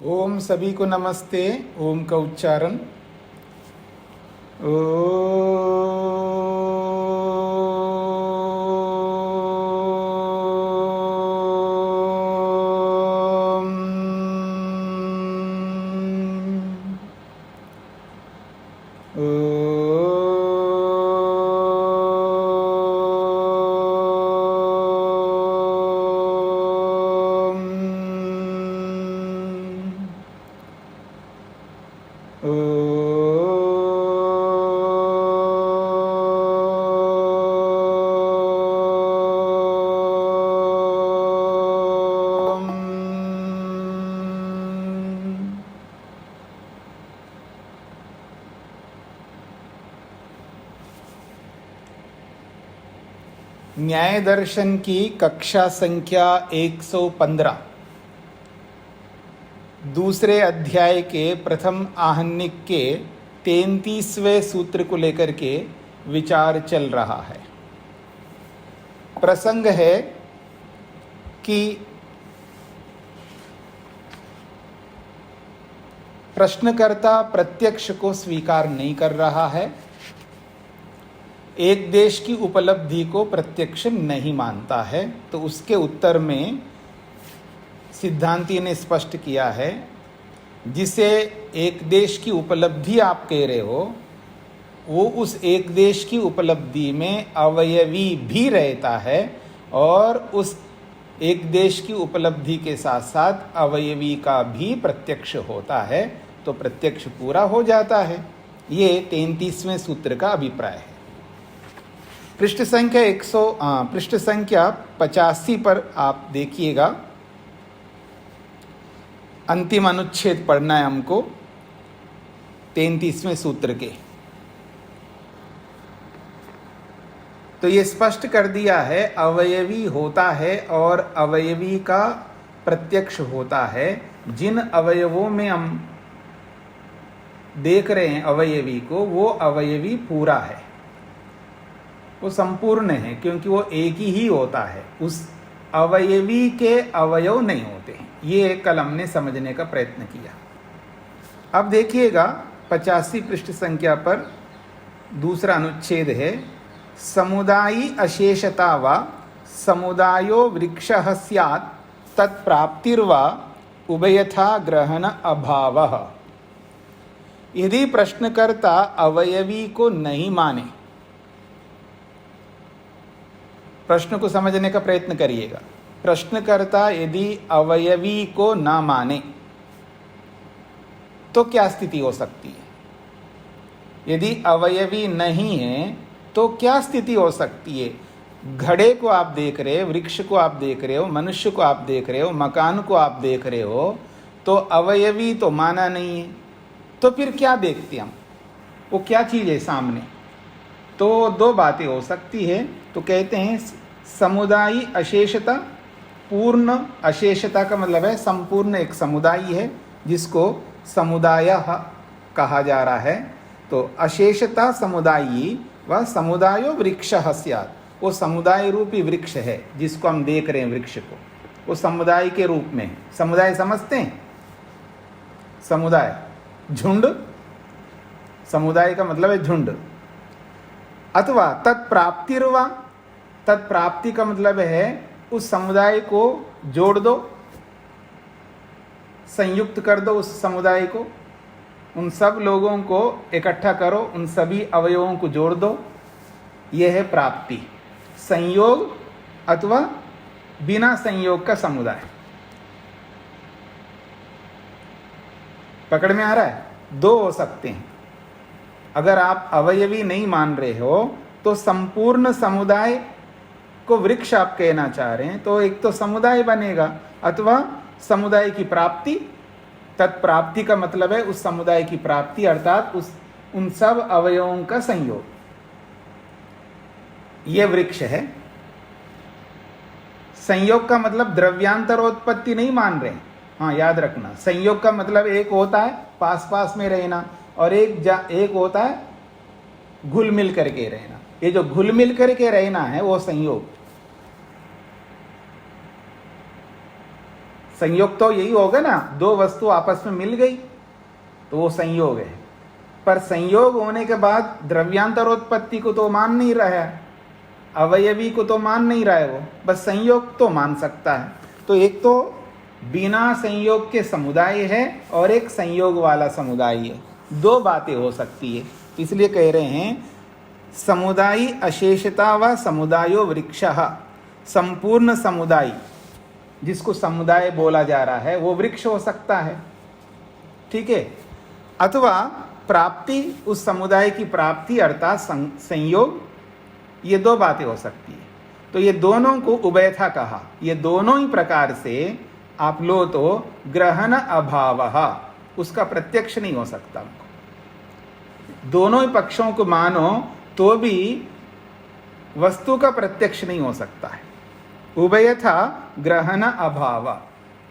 ओम सभी को नमस्ते। ओम का उच्चारण न्याय दर्शन की कक्षा संख्या 115 दूसरे अध्याय के प्रथम आहनिक के 33वें सूत्र को लेकर के विचार चल रहा है। प्रसंग है कि प्रश्नकर्ता प्रत्यक्ष को स्वीकार नहीं कर रहा है, एक देश की उपलब्धि को प्रत्यक्ष नहीं मानता है। तो उसके उत्तर में सिद्धांती ने स्पष्ट किया है, जिसे एक देश की उपलब्धि आप कह रहे हो, वो उस एक देश की उपलब्धि में अवयवी भी रहता है और उस एक देश की उपलब्धि के साथ साथ अवयवी का भी प्रत्यक्ष होता है, तो प्रत्यक्ष पूरा हो जाता है। ये 33वें सूत्र का अभिप्राय है। पृष्ठ संख्या 85 पर आप देखिएगा। अंतिम अनुच्छेद पढ़ना है हमको 33वें सूत्र के। तो ये स्पष्ट कर दिया है, अवयवी होता है और अवयवी का प्रत्यक्ष होता है। जिन अवयवों में हम देख रहे हैं अवयवी को, वो अवयवी पूरा है, वो संपूर्ण है, क्योंकि वो एक ही होता है, उस अवयवी के अवयव नहीं होते। ये कल हमने समझने का प्रयत्न किया। अब देखिएगा 85 पृष्ठ संख्या पर दूसरा अनुच्छेद है, समुदायी अशेषता वा समुदायो वृक्षः स्यात् तत्प्राप्तिर्वा उभयथा ग्रहण अभावः। यदि प्रश्नकर्ता अवयवी को नहीं माने, प्रश्न को समझने का प्रयत्न करिएगा। प्रश्नकर्ता यदि अवयवी को ना माने तो क्या स्थिति हो सकती है? यदि अवयवी नहीं है तो क्या स्थिति हो सकती है? घड़े को आप देख रहे हो, वृक्ष को आप देख रहे हो, मनुष्य को आप देख रहे हो, मकान को आप देख रहे हो, तो अवयवी तो माना नहीं है। तो फिर क्या देखते हम? वो क्या चीज़ है सामने? तो दो बातें हो सकती है। तो कहते हैं समुदायी अशेषता, पूर्ण अशेषता का मतलब है संपूर्ण एक समुदाय है जिसको समुदाय कहा जा रहा है। तो अशेषता समुदायी व समुदायो वृक्षः स्यात्, वो समुदाय रूपी वृक्ष है जिसको हम देख रहे हैं, वृक्ष को, वो समुदाय के रूप में है। समुदाय समझते हैं? समुदाय झुंड, समुदाय का मतलब है झुंड। अथवा तत्प्राप्तिर्वा, तत्प्राप्ति का मतलब है उस समुदाय को जोड़ दो, संयुक्त कर दो उस समुदाय को, उन सब लोगों को इकट्ठा करो, उन सभी अवयवों को जोड़ दो। यह है प्राप्ति। संयोग अथवा बिना संयोग का समुदाय। पकड़ में आ रहा है? दो हो सकते हैं। अगर आप अवयवी नहीं मान रहे हो तो संपूर्ण समुदाय को वृक्ष आप कहना चाह रहे हैं, तो एक तो समुदाय बनेगा, अथवा समुदाय की प्राप्ति। तत्प्राप्ति का मतलब है उस समुदाय की प्राप्ति, अर्थात उन सब अवयवों का संयोग। यह वृक्ष है। संयोग का मतलब द्रव्यांतरोत्पत्ति नहीं मान रहे। हाँ, याद रखना, संयोग का मतलब एक होता है पास पास में रहना और एक होता है घुल मिल करके रहना। ये जो घुल मिल करके रहना है वो संयोग। संयोग तो यही होगा ना, दो वस्तु आपस में मिल गई तो वो संयोग है। पर संयोग होने के बाद द्रव्यांतरोत्पत्ति को तो मान नहीं रहा है, अवयवी को तो मान नहीं रहा है, वो बस संयोग तो मान सकता है। तो एक तो बिना संयोग के समुदाय है और एक संयोग वाला समुदाय है, दो बातें हो सकती है। इसलिए कह रहे हैं समुदायी अशेषता व समुदायो वृक्षः, संपूर्ण समुदाय जिसको समुदाय बोला जा रहा है वो वृक्ष हो सकता है, ठीक है। अथवा प्राप्ति, उस समुदाय की प्राप्ति अर्थात संयोग, ये दो बातें हो सकती है। तो ये दोनों को उभयथा कहा, ये दोनों ही प्रकार से आप लो तो ग्रहण अभावः, उसका प्रत्यक्ष नहीं हो सकता। दोनों ही पक्षों को मानो तो भी वस्तु का प्रत्यक्ष नहीं हो सकता है। उभयथा ग्रहण अभाव,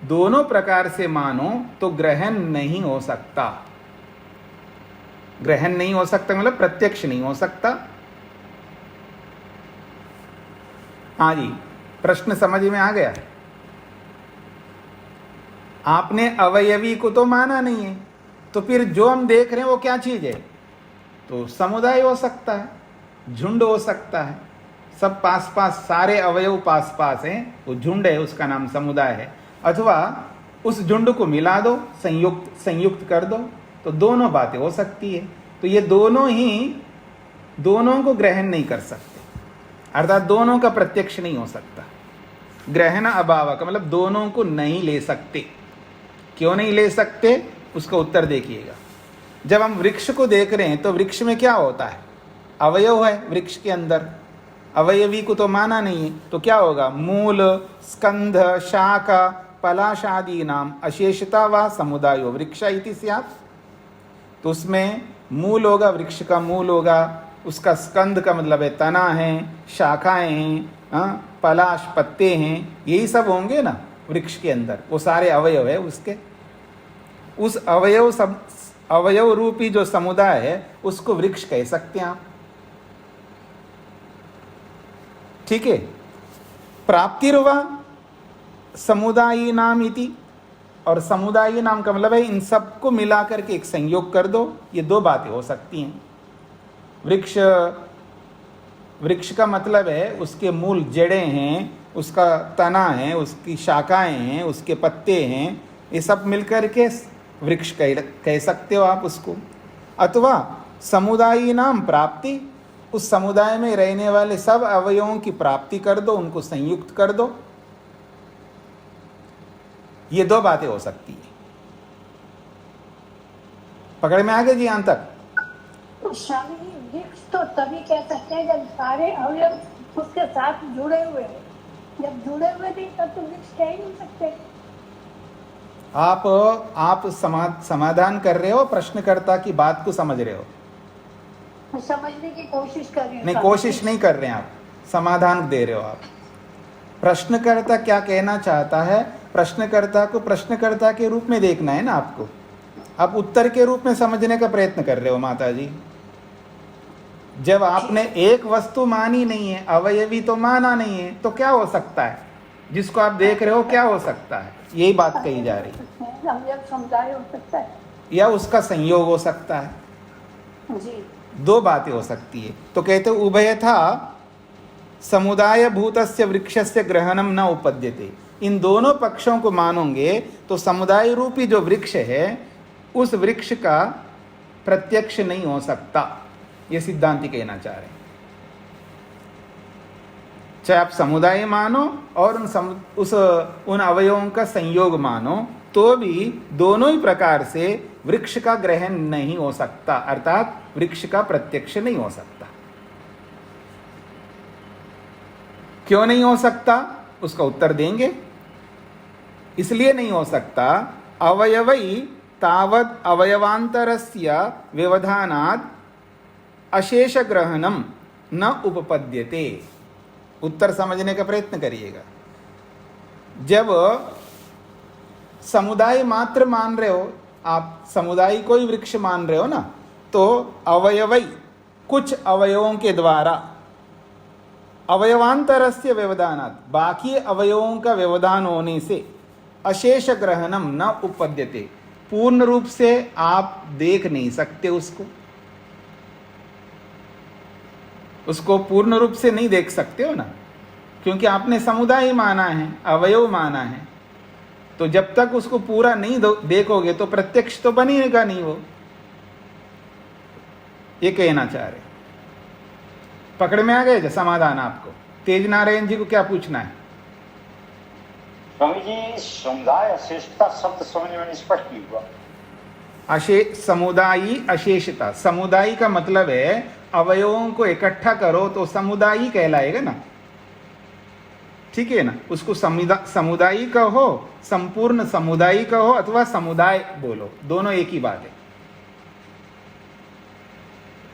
दोनों प्रकार से मानो तो ग्रहण नहीं हो सकता। ग्रहण नहीं हो सकता मतलब प्रत्यक्ष नहीं हो सकता। हाँ जी, प्रश्न समझ में आ गया। आपने अवयवी को तो माना नहीं है, तो फिर जो हम देख रहे हैं वो क्या चीज है? तो समुदाय हो सकता है, झुंड हो सकता है, सब पास पास, सारे अवयव पास पास हैं, वो झुंड है, उसका नाम समुदाय है। अथवा उस झुंड को मिला दो, संयुक्त कर दो, तो दोनों बातें हो सकती है। तो ये दोनों ही दोनों को ग्रहण नहीं कर सकते, अर्थात दोनों का प्रत्यक्ष नहीं हो सकता। ग्रहण अभाव का मतलब दोनों को नहीं ले सकते। क्यों नहीं ले सकते, उसका उत्तर देखिएगा। जब हम वृक्ष को देख रहे हैं तो वृक्ष में क्या होता है? अवयव है वृक्ष के अंदर, अवयवी को तो माना नहीं है, तो क्या होगा? मूल, स्कंध, शाखा, पलाशादि नाम अशेषता व समुदायो वृक्ष इति स्यात्। तो उसमें मूल होगा, वृक्ष का मूल होगा, उसका स्कंद का मतलब है तना है, शाखाएं हैं, पलाश पत्ते हैं, यही सब होंगे ना वृक्ष के अंदर। वो सारे अवयव है उसके। उस अवयव रूपी जो समुदाय है उसको वृक्ष कह सकते हैं आप, ठीक है। प्राप्तिर्वा समुदायी नाम इति, और समुदायी नाम का मतलब है इन सबको मिलाकर के एक संयोग कर दो, ये दो बातें हो सकती हैं। वृक्ष का मतलब है उसके मूल जड़ें हैं, उसका तना है, उसकी शाखाएं हैं, उसके पत्ते हैं, ये सब मिलकर के वृक्ष कह सकते हो आप उसको। अथवा समुदायी नाम प्राप्ति, उस समुदाय में रहने वाले सब अवयवों की प्राप्ति कर दो, उनको संयुक्त कर दो, ये दो बातें हो सकती है। पकड़ में आ गए जी यहां तक? स्वामी जी, वृक्ष तो तभी कह सकते हैं जब सारे अवयव उसके साथ जुड़े हुए हैं। जब जुड़े हुए नहीं तब तो वृक्ष कह ही नहीं सकते। आप समाधान कर रहे हो, प्रश्नकर्ता की बात को समझ रहे हो? समझने की कोशिश कर रहे हैं। नहीं, कोशिश नहीं कर रहे हैं आप, समाधान दे रहे हो आप। प्रश्नकर्ता क्या कहना चाहता है, प्रश्नकर्ता को प्रश्नकर्ता के रूप में देखना है ना आपको। आप उत्तर के रूप में समझने का प्रयत्न कर रहे हो माता जी। जब आपने एक वस्तु मानी नहीं है, अवयवी तो माना नहीं है, तो क्या हो सकता है? जिसको आप देख रहे हो क्या हो सकता है, यही बात कही जा रही है। अवयव समुदाय हो सकता है या उसका संयोग हो सकता है जी, दो बातें हो सकती है। तो कहते उभयथा समुदाय भूतस्य वृक्षस्य ग्रहणम न उपद्यते, इन दोनों पक्षों को मानोगे तो समुदाय रूपी जो वृक्ष है उस वृक्ष का प्रत्यक्ष नहीं हो सकता, ये सिद्धांति कहना चाह रहे हैं। चाहे आप समुदाय मानो और उन अवयवों का संयोग मानो, तो भी दोनों ही प्रकार से वृक्ष का ग्रहण नहीं हो सकता, अर्थात वृक्ष का प्रत्यक्ष नहीं हो सकता। क्यों नहीं हो सकता, उसका उत्तर देंगे। इसलिए नहीं हो सकता, अवयवै तावद अवयवांतरस्य व्यवधानात् अशेष ग्रहणम न उपपद्यते। उत्तर समझने का प्रयत्न करिएगा। जब समुदाय मात्र मान रहे हो आप, समुदाय को ही वृक्ष मान रहे हो ना, तो अवयवै कुछ अवयवों के द्वारा अवयवांतरस्य व्यवधानात्, बाकी अवयवों का व्यवधान होने से अशेष ग्रहणम न उपपद्यते, पूर्ण रूप से आप देख नहीं सकते उसको पूर्ण रूप से नहीं देख सकते हो ना, क्योंकि आपने समुदाय माना है, अवयव माना है। तो जब तक उसको पूरा नहीं देखोगे तो प्रत्यक्ष तो बनेगा नहीं वो, ये कहना चाह रहे। पकड़ में आ गए समाधान आपको? तेज नारायण जी को क्या पूछना है? स्वामी जी, समुदाय अशेषता शब्द समझ में नहीं स्पष्ट नहीं हुआ। समुदायी अशेषता, समुदायी का मतलब है अवयवों को इकट्ठा करो तो समुदायी कहलाएगा ना, ठीक है ना। उसको समुदायी कहो, संपूर्ण समुदायी कहो, अथवा समुदाय बोलो, दोनों एक ही बात है।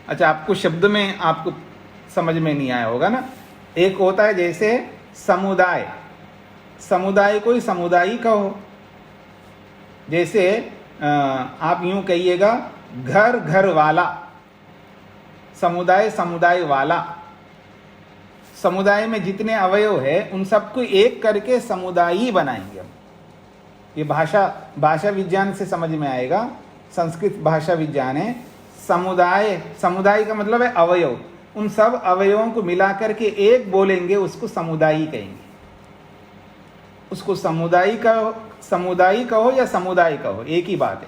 अच्छा, आपको शब्द में आपको समझ में नहीं आया होगा ना। एक होता है जैसे समुदाय, समुदाय को ही समुदायी कहो। जैसे आप यूं कहिएगा घर घर वाला, समुदाय समुदाय वाला। समुदाय में जितने अवयव है उन सबको एक करके समुदायी बनाएंगे हम। ये भाषा विज्ञान से समझ में आएगा, संस्कृत भाषा विज्ञान है। समुदाय का मतलब है अवयव, उन सब अवयवों को मिला करके एक बोलेंगे, उसको समुदायी कहेंगे। उसको समुदायी कहो या समुदाय कहो, एक ही बात है।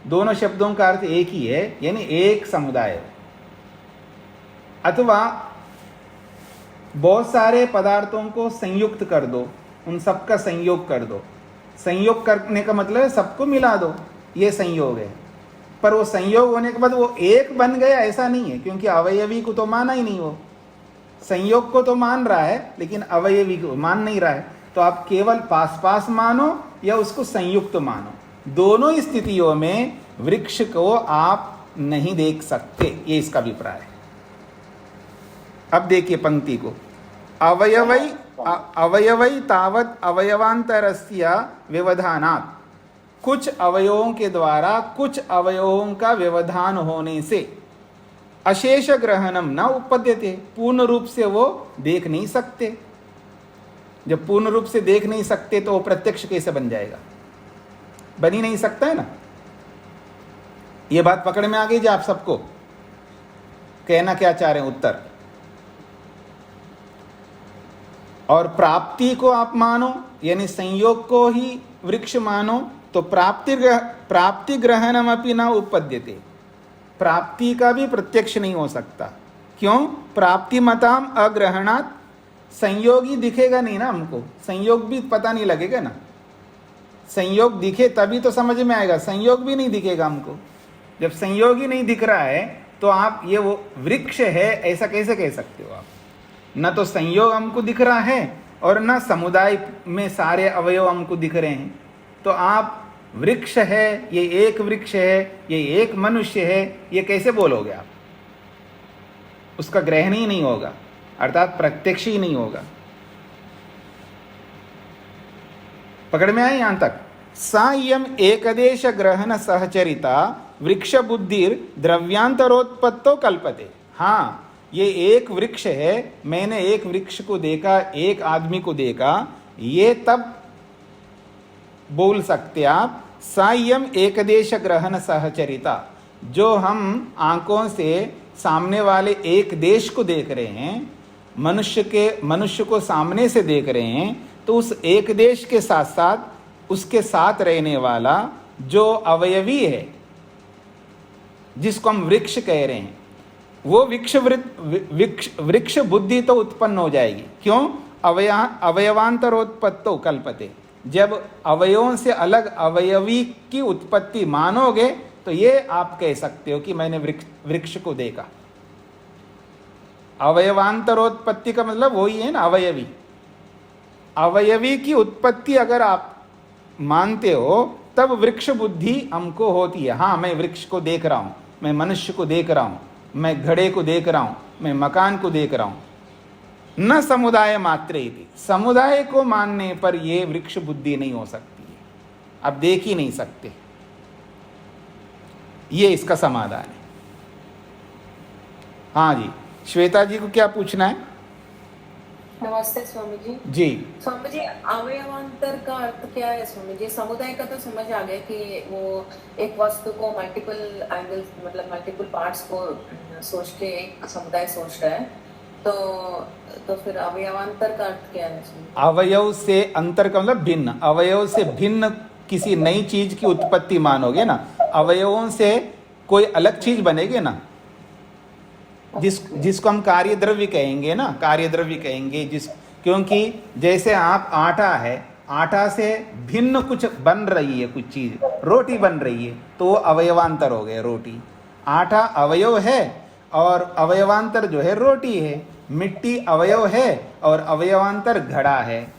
दोनों शब्दों का अर्थ एक ही है, यानी एक समुदाय। अथवा बहुत सारे पदार्थों को संयुक्त कर दो, उन सबका संयोग कर दो। संयोग करने का मतलब है सबको मिला दो, ये संयोग है। पर वो संयोग होने के बाद वो एक बन गया ऐसा नहीं है, क्योंकि अवयवी को तो माना ही नहीं। वो संयोग को तो मान रहा है लेकिन अवयवी को मान नहीं रहा है। तो आप केवल पास मानो या उसको संयुक्त मानो, दोनों स्थितियों में वृक्ष को आप नहीं देख सकते, ये इसका अभिप्राय है। अब देखिए पंक्ति को, अवयवै तावत अवयवांतरस्य व्यवधानात्, कुछ अवयवों के द्वारा कुछ अवयवों का व्यवधान होने से अशेष ग्रहणम न उपपद्यते, पूर्ण रूप से वो देख नहीं सकते। जब पूर्ण रूप से देख नहीं सकते तो वो प्रत्यक्ष कैसे बन जाएगा? बन ही नहीं सकता है ना। ये बात पकड़ में आ गई जी आप सबको? कहना क्या चाह रहे हैं? उत्तर। और प्राप्ति को आप मानो, यानी संयोग को ही वृक्ष मानो, तो प्राप्ति ग्रहणम अपि न उपपद्यते, प्राप्ति का भी प्रत्यक्ष नहीं हो सकता। क्यों? प्राप्ति मताम अग्रहणात्, संयोग ही दिखेगा नहीं ना हमको, संयोग भी पता नहीं लगेगा ना। संयोग दिखे तभी तो समझ में आएगा, संयोग भी नहीं दिखेगा हमको। जब संयोग ही नहीं दिख रहा है तो आप ये वो वृक्ष है ऐसा कैसे कह सकते हो आप? न तो संयोग हमको दिख रहा है और न समुदाय में सारे अवयव हमको दिख रहे हैं, तो आप वृक्ष है, ये एक वृक्ष है, ये एक मनुष्य है, ये कैसे बोलोगे आप? उसका ग्रहण ही नहीं होगा, अर्थात प्रत्यक्ष ही नहीं होगा। पकड़ में आए यहां तक? सायम एकदेश ग्रहण सहचरिता वृक्ष बुद्धिर द्रव्यांतरोत्पत्तो कल्पते। हाँ, ये एक वृक्ष है, मैंने एक वृक्ष को देखा, एक आदमी को देखा, ये तब बोल सकते आप सायम एकदेश ग्रहण सहचरिता। जो हम आंखों से सामने वाले एक देश को देख रहे हैं, मनुष्य को सामने से देख रहे हैं, तो उस एक देश के साथ साथ उसके साथ रहने वाला जो अवयवी है, जिसको हम वृक्ष कह रहे हैं, वो वृक्ष बुद्धि तो उत्पन्न हो जाएगी। क्यों? अवयवांतरोत्पत्तो कल्पते। जब अवयवों से अलग अवयवी की उत्पत्ति मानोगे तो ये आप कह सकते हो कि मैंने वृक्ष को देखा। अवयवांतरोत्पत्ति का मतलब वही है ना, अवयवी। अवयवी की उत्पत्ति अगर आप मानते हो तब वृक्ष बुद्धि हमको होती है। हाँ, मैं वृक्ष को देख रहा हूँ, मैं मनुष्य को देख रहा हूँ, मैं घड़े को देख रहा हूँ, मैं मकान को देख रहा हूँ। न समुदाय मात्र इति, समुदाय को मानने पर यह वृक्ष बुद्धि नहीं हो सकती है, आप देख ही नहीं सकते। ये इसका समाधान है। हाँ जी, श्वेता जी को क्या पूछना है? नमस्ते स्वामी जी। जी। स्वामी जी, अवयवांतर का अर्थ क्या है स्वामी जी? समुदाय का तो समझ आ गया कि वो एक वस्तु को मल्टीपल एंगल्स, मतलब मल्टीपल पार्ट्स को सोच के एक समुदाय सोच रहा है, तो फिर अवयवांतर का अर्थ क्या है स्वामी? अवयव से अंतर का मतलब भिन्न, अवयव से भिन्न किसी नई चीज की उत्पत्ति मानोगे ना, अवयवों से कोई अलग चीज बनेगी ना, जिसको हम कार्य द्रव्य कहेंगे ना, कार्य द्रव्य कहेंगे क्योंकि जैसे आप आटा है, आटा से भिन्न कुछ बन रही है, कुछ चीज रोटी बन रही है, तो वो अवयवांतर हो गए। रोटी, आटा अवयव है और अवयवांतर जो है रोटी है। मिट्टी अवयव है और अवयवांतर घड़ा है।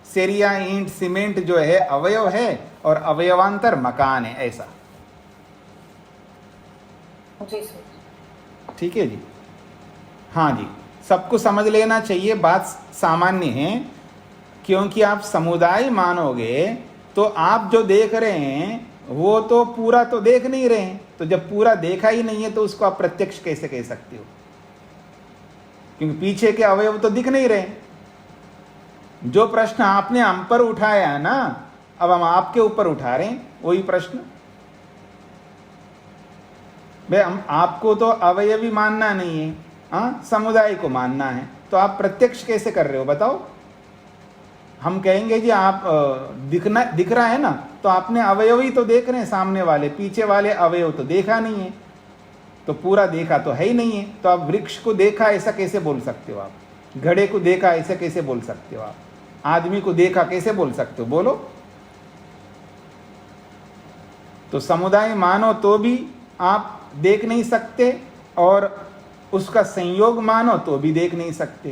सेरिया, ईंट, सीमेंट जो है अवयव है और अवयवांतर मकान है। ऐसा जी सर। ठीक है जी। हाँ जी, सबको समझ लेना चाहिए, बात सामान्य है। क्योंकि आप समुदाय मानोगे तो आप जो देख रहे हैं वो तो पूरा तो देख नहीं रहे हैं, तो जब पूरा देखा ही नहीं है तो उसको आप प्रत्यक्ष कैसे कह सकते हो? क्योंकि पीछे के अवयव तो दिख नहीं रहे। जो प्रश्न आपने हम पर उठाया है ना, अब हम आपके ऊपर उठा रहे हैं वही प्रश्न। भाई हम आपको तो अवयवी मानना नहीं है, हाँ, समुदाय को मानना है, तो आप प्रत्यक्ष कैसे कर रहे हो बताओ? हम कहेंगे जी आप दिख रहा है ना, तो आपने अवयवी तो देख रहे हैं सामने वाले, पीछे वाले अवयव तो देखा नहीं है, तो पूरा देखा तो है ही नहीं है। तो आप वृक्ष को देखा ऐसा कैसे बोल सकते हो? आप घड़े को देखा ऐसा कैसे बोल सकते हो? आप आदमी को देखा कैसे बोल सकते हो? बोलो। तो समुदाय मानो तो भी आप देख नहीं सकते और उसका संयोग मानो तो भी देख नहीं सकते,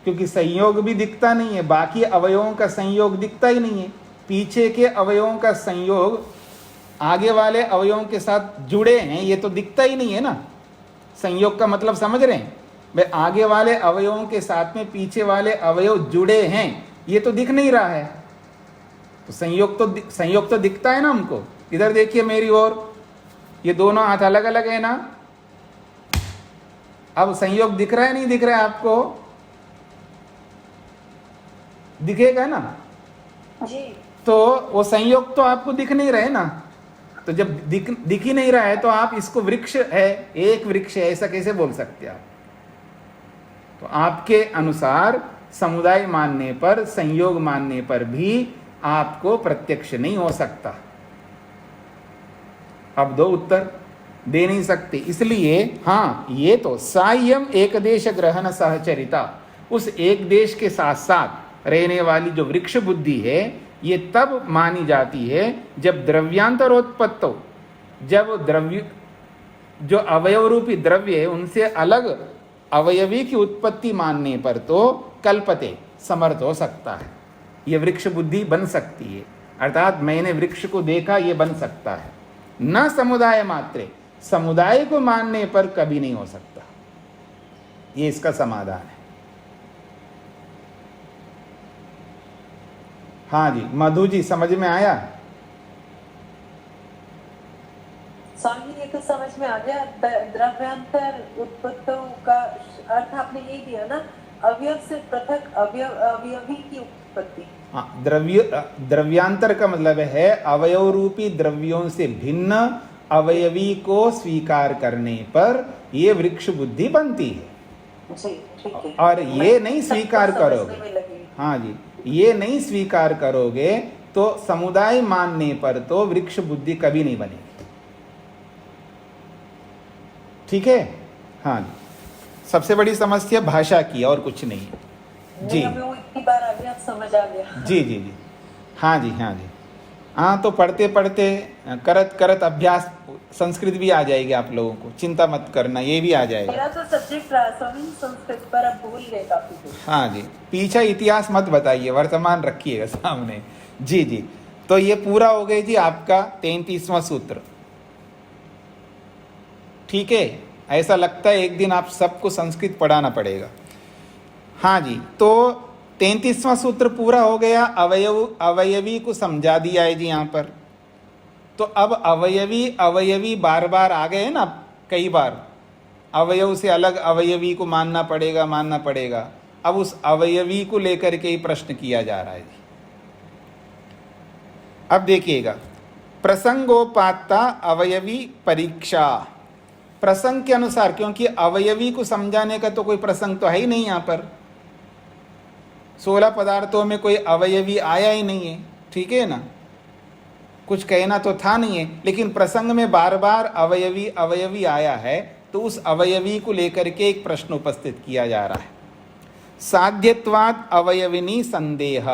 क्योंकि संयोग भी दिखता नहीं है, बाकी अवयवों का संयोग दिखता ही नहीं है। पीछे के अवयवों का संयोग आगे वाले अवयवों के साथ जुड़े हैं, ये तो दिखता ही नहीं है ना। संयोग का मतलब समझ रहे हैं? भाई आगे वाले अवयवों के साथ में पीछे वाले अवयव जुड़े हैं, ये तो दिख नहीं रहा है। तो संयोग तो दिखता है ना हमको। इधर देखिए मेरी ओर, ये दोनों हाथ अलग अलग है ना। अब संयोग दिख रहा है नहीं दिख रहा है आपको? दिखेगा ना जी। तो वो संयोग तो आपको दिख नहीं रहे ना। तो जब दिख ही नहीं रहा है तो आप इसको वृक्ष है, एक वृक्ष है, ऐसा कैसे बोल सकते आप? तो आपके अनुसार समुदाय मानने पर, संयोग मानने पर भी आपको प्रत्यक्ष नहीं हो सकता। अब दो उत्तर दे नहीं सकते, इसलिए हाँ, ये तो सायम एक देश ग्रहण सहचरिता, उस एक देश के साथ साथ रहने वाली जो वृक्ष बुद्धि है, ये तब मानी जाती है जब द्रव्यांतरोत्पत्तो, जब द्रव्य जो अवयव रूपी द्रव्य है उनसे अलग अवयवी की उत्पत्ति मानने पर तो कल्पते, समर्थ हो सकता है, ये वृक्ष बुद्धि बन सकती है। अर्थात मैंने वृक्ष को देखा, ये बन सकता है। न समुदाय मात्रे, समुदाय को मानने पर कभी नहीं हो सकता। ये इसका समाधान है। हाँ जी, मधु जी समझ में आया? स्वामी ये तो समझ में आ गया। द्रव्यांतर उत्पत्तों का अर्थ आपने यही दिया ना, अवयव से पृथक अवयवी की उत्पत्ति। हाँ, द्रव्यांतर का मतलब है अवयव रूपी द्रव्यों से भिन्न अवयवी को स्वीकार करने पर ये वृक्ष बुद्धि बनती है। जी ठीक है। और ये नहीं स्वीकार करोगे, हाँ जी, ये नहीं स्वीकार करोगे तो समुदाय मानने पर तो वृक्ष बुद्धि कभी नहीं बनेगी। ठीक है? हाँ जी, सबसे बड़ी समस्या भाषा की और कुछ नहीं जी। हमें वो इतनी बार आ गया, समझ आ गया। जी जी जी, हाँ जी, हाँ जी, हाँ। तो पढ़ते पढ़ते करत करत अभ्यास संस्कृत भी आ जाएगी आप लोगों को, चिंता मत करना, ये भी आ जाएगा। मेरा तो सब्जेक्ट रहा स्वामी संस्कृत, पर अब भूल गए काफी कुछ। हाँ जी, पीछे इतिहास मत बताइए, वर्तमान रखिएगा सामने। जी जी, तो ये पूरा हो गया जी आपका 33वां सूत्र। ठीक है? ऐसा लगता है एक दिन आप सबको संस्कृत पढ़ाना पड़ेगा। हाँ जी, तो 33वां सूत्र पूरा हो गया। अवयवी को समझा दिया है जी यहाँ पर। तो अब अवयवी बार बार आ गए ना, कई बार अवयव से अलग अवयवी को मानना पड़ेगा। अब उस अवयवी को लेकर के ही प्रश्न किया जा रहा है जी। अब देखिएगा, प्रसंगोपात्ता अवयवी परीक्षा, प्रसंग के अनुसार, क्योंकि अवयवी को समझाने का तो कोई प्रसंग तो है ही नहीं। यहां पर 16 पदार्थों में कोई अवयवी आया ही नहीं है, ठीक है ना, कुछ कहना तो था नहीं है, लेकिन प्रसंग में बार बार अवयवी अवयवी आया है, तो उस अवयवी को लेकर के एक प्रश्न उपस्थित किया जा रहा है। साध्यत्वाद अवयविनी संदेह,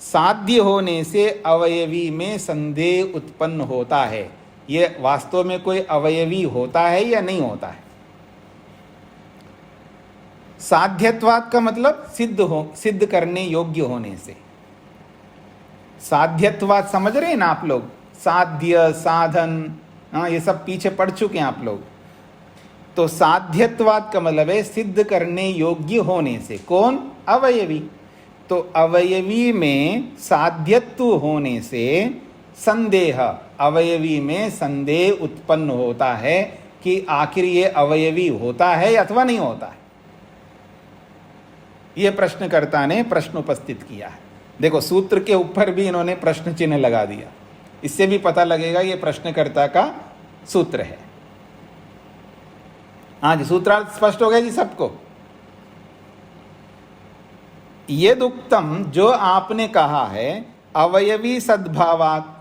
साध्य होने से अवयवी में संदेह उत्पन्न होता है। यह वास्तव में कोई अवयवी होता है या नहीं होता है। साध्यत्वाद का मतलब सिद्ध करने योग्य होने से। साध्यत्वाद समझ रहे हैं ना आप लोग, साध्य साधन, हाँ ये सब पीछे पढ़ चुके हैं आप लोग। तो साध्यत्वाद का मतलब है सिद्ध करने योग्य होने से। कौन? अवयवी। तो अवयवी में साध्यत्व होने से संदेह, अवयवी में संदेह उत्पन्न होता है कि आखिर ये अवयवी होता है अथवा नहीं होता है। यह प्रश्नकर्ता ने प्रश्न उपस्थित किया है। देखो, सूत्र के ऊपर भी इन्होंने प्रश्न चिन्ह लगा दिया, इससे भी पता लगेगा ये प्रश्नकर्ता का सूत्र है। हाँ जी, सूत्रार्थ स्पष्ट हो गया जी सबको। ये दुक्तम, जो आपने कहा है अवयवी सद्भावात,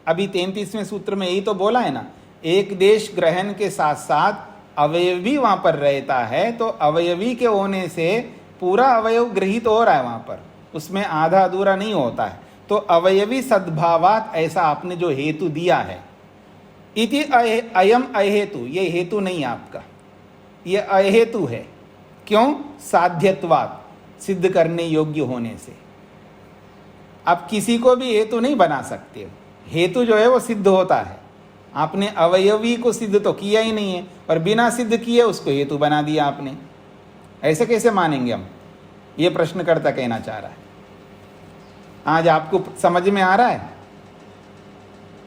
अभी 33वें सूत्र में यही तो बोला है ना, एक देश ग्रहण के साथ साथ अवयवी वहां पर रहता है, तो अवयवी के होने से पूरा अवयव गृहीत हो रहा है वहां पर, उसमें आधा अधूरा नहीं होता है। तो अवयवी सद्भावात, ऐसा आपने जो हेतु दिया है, इति अयम अहेतु, ये हेतु नहीं आपका, ये अहेतु है। क्यों? साध्यत्वात्, सिद्ध करने योग्य होने से। आप किसी को भी हेतु नहीं बना सकते हो, हेतु जो है वो सिद्ध होता है। आपने अवयवी को सिद्ध तो किया ही नहीं है, और बिना सिद्ध किए उसको हेतु बना दिया आपने। ऐसे कैसे मानेंगे हम? ये प्रश्नकर्ता कहना चाह रहा है। आज आपको समझ में आ रहा है?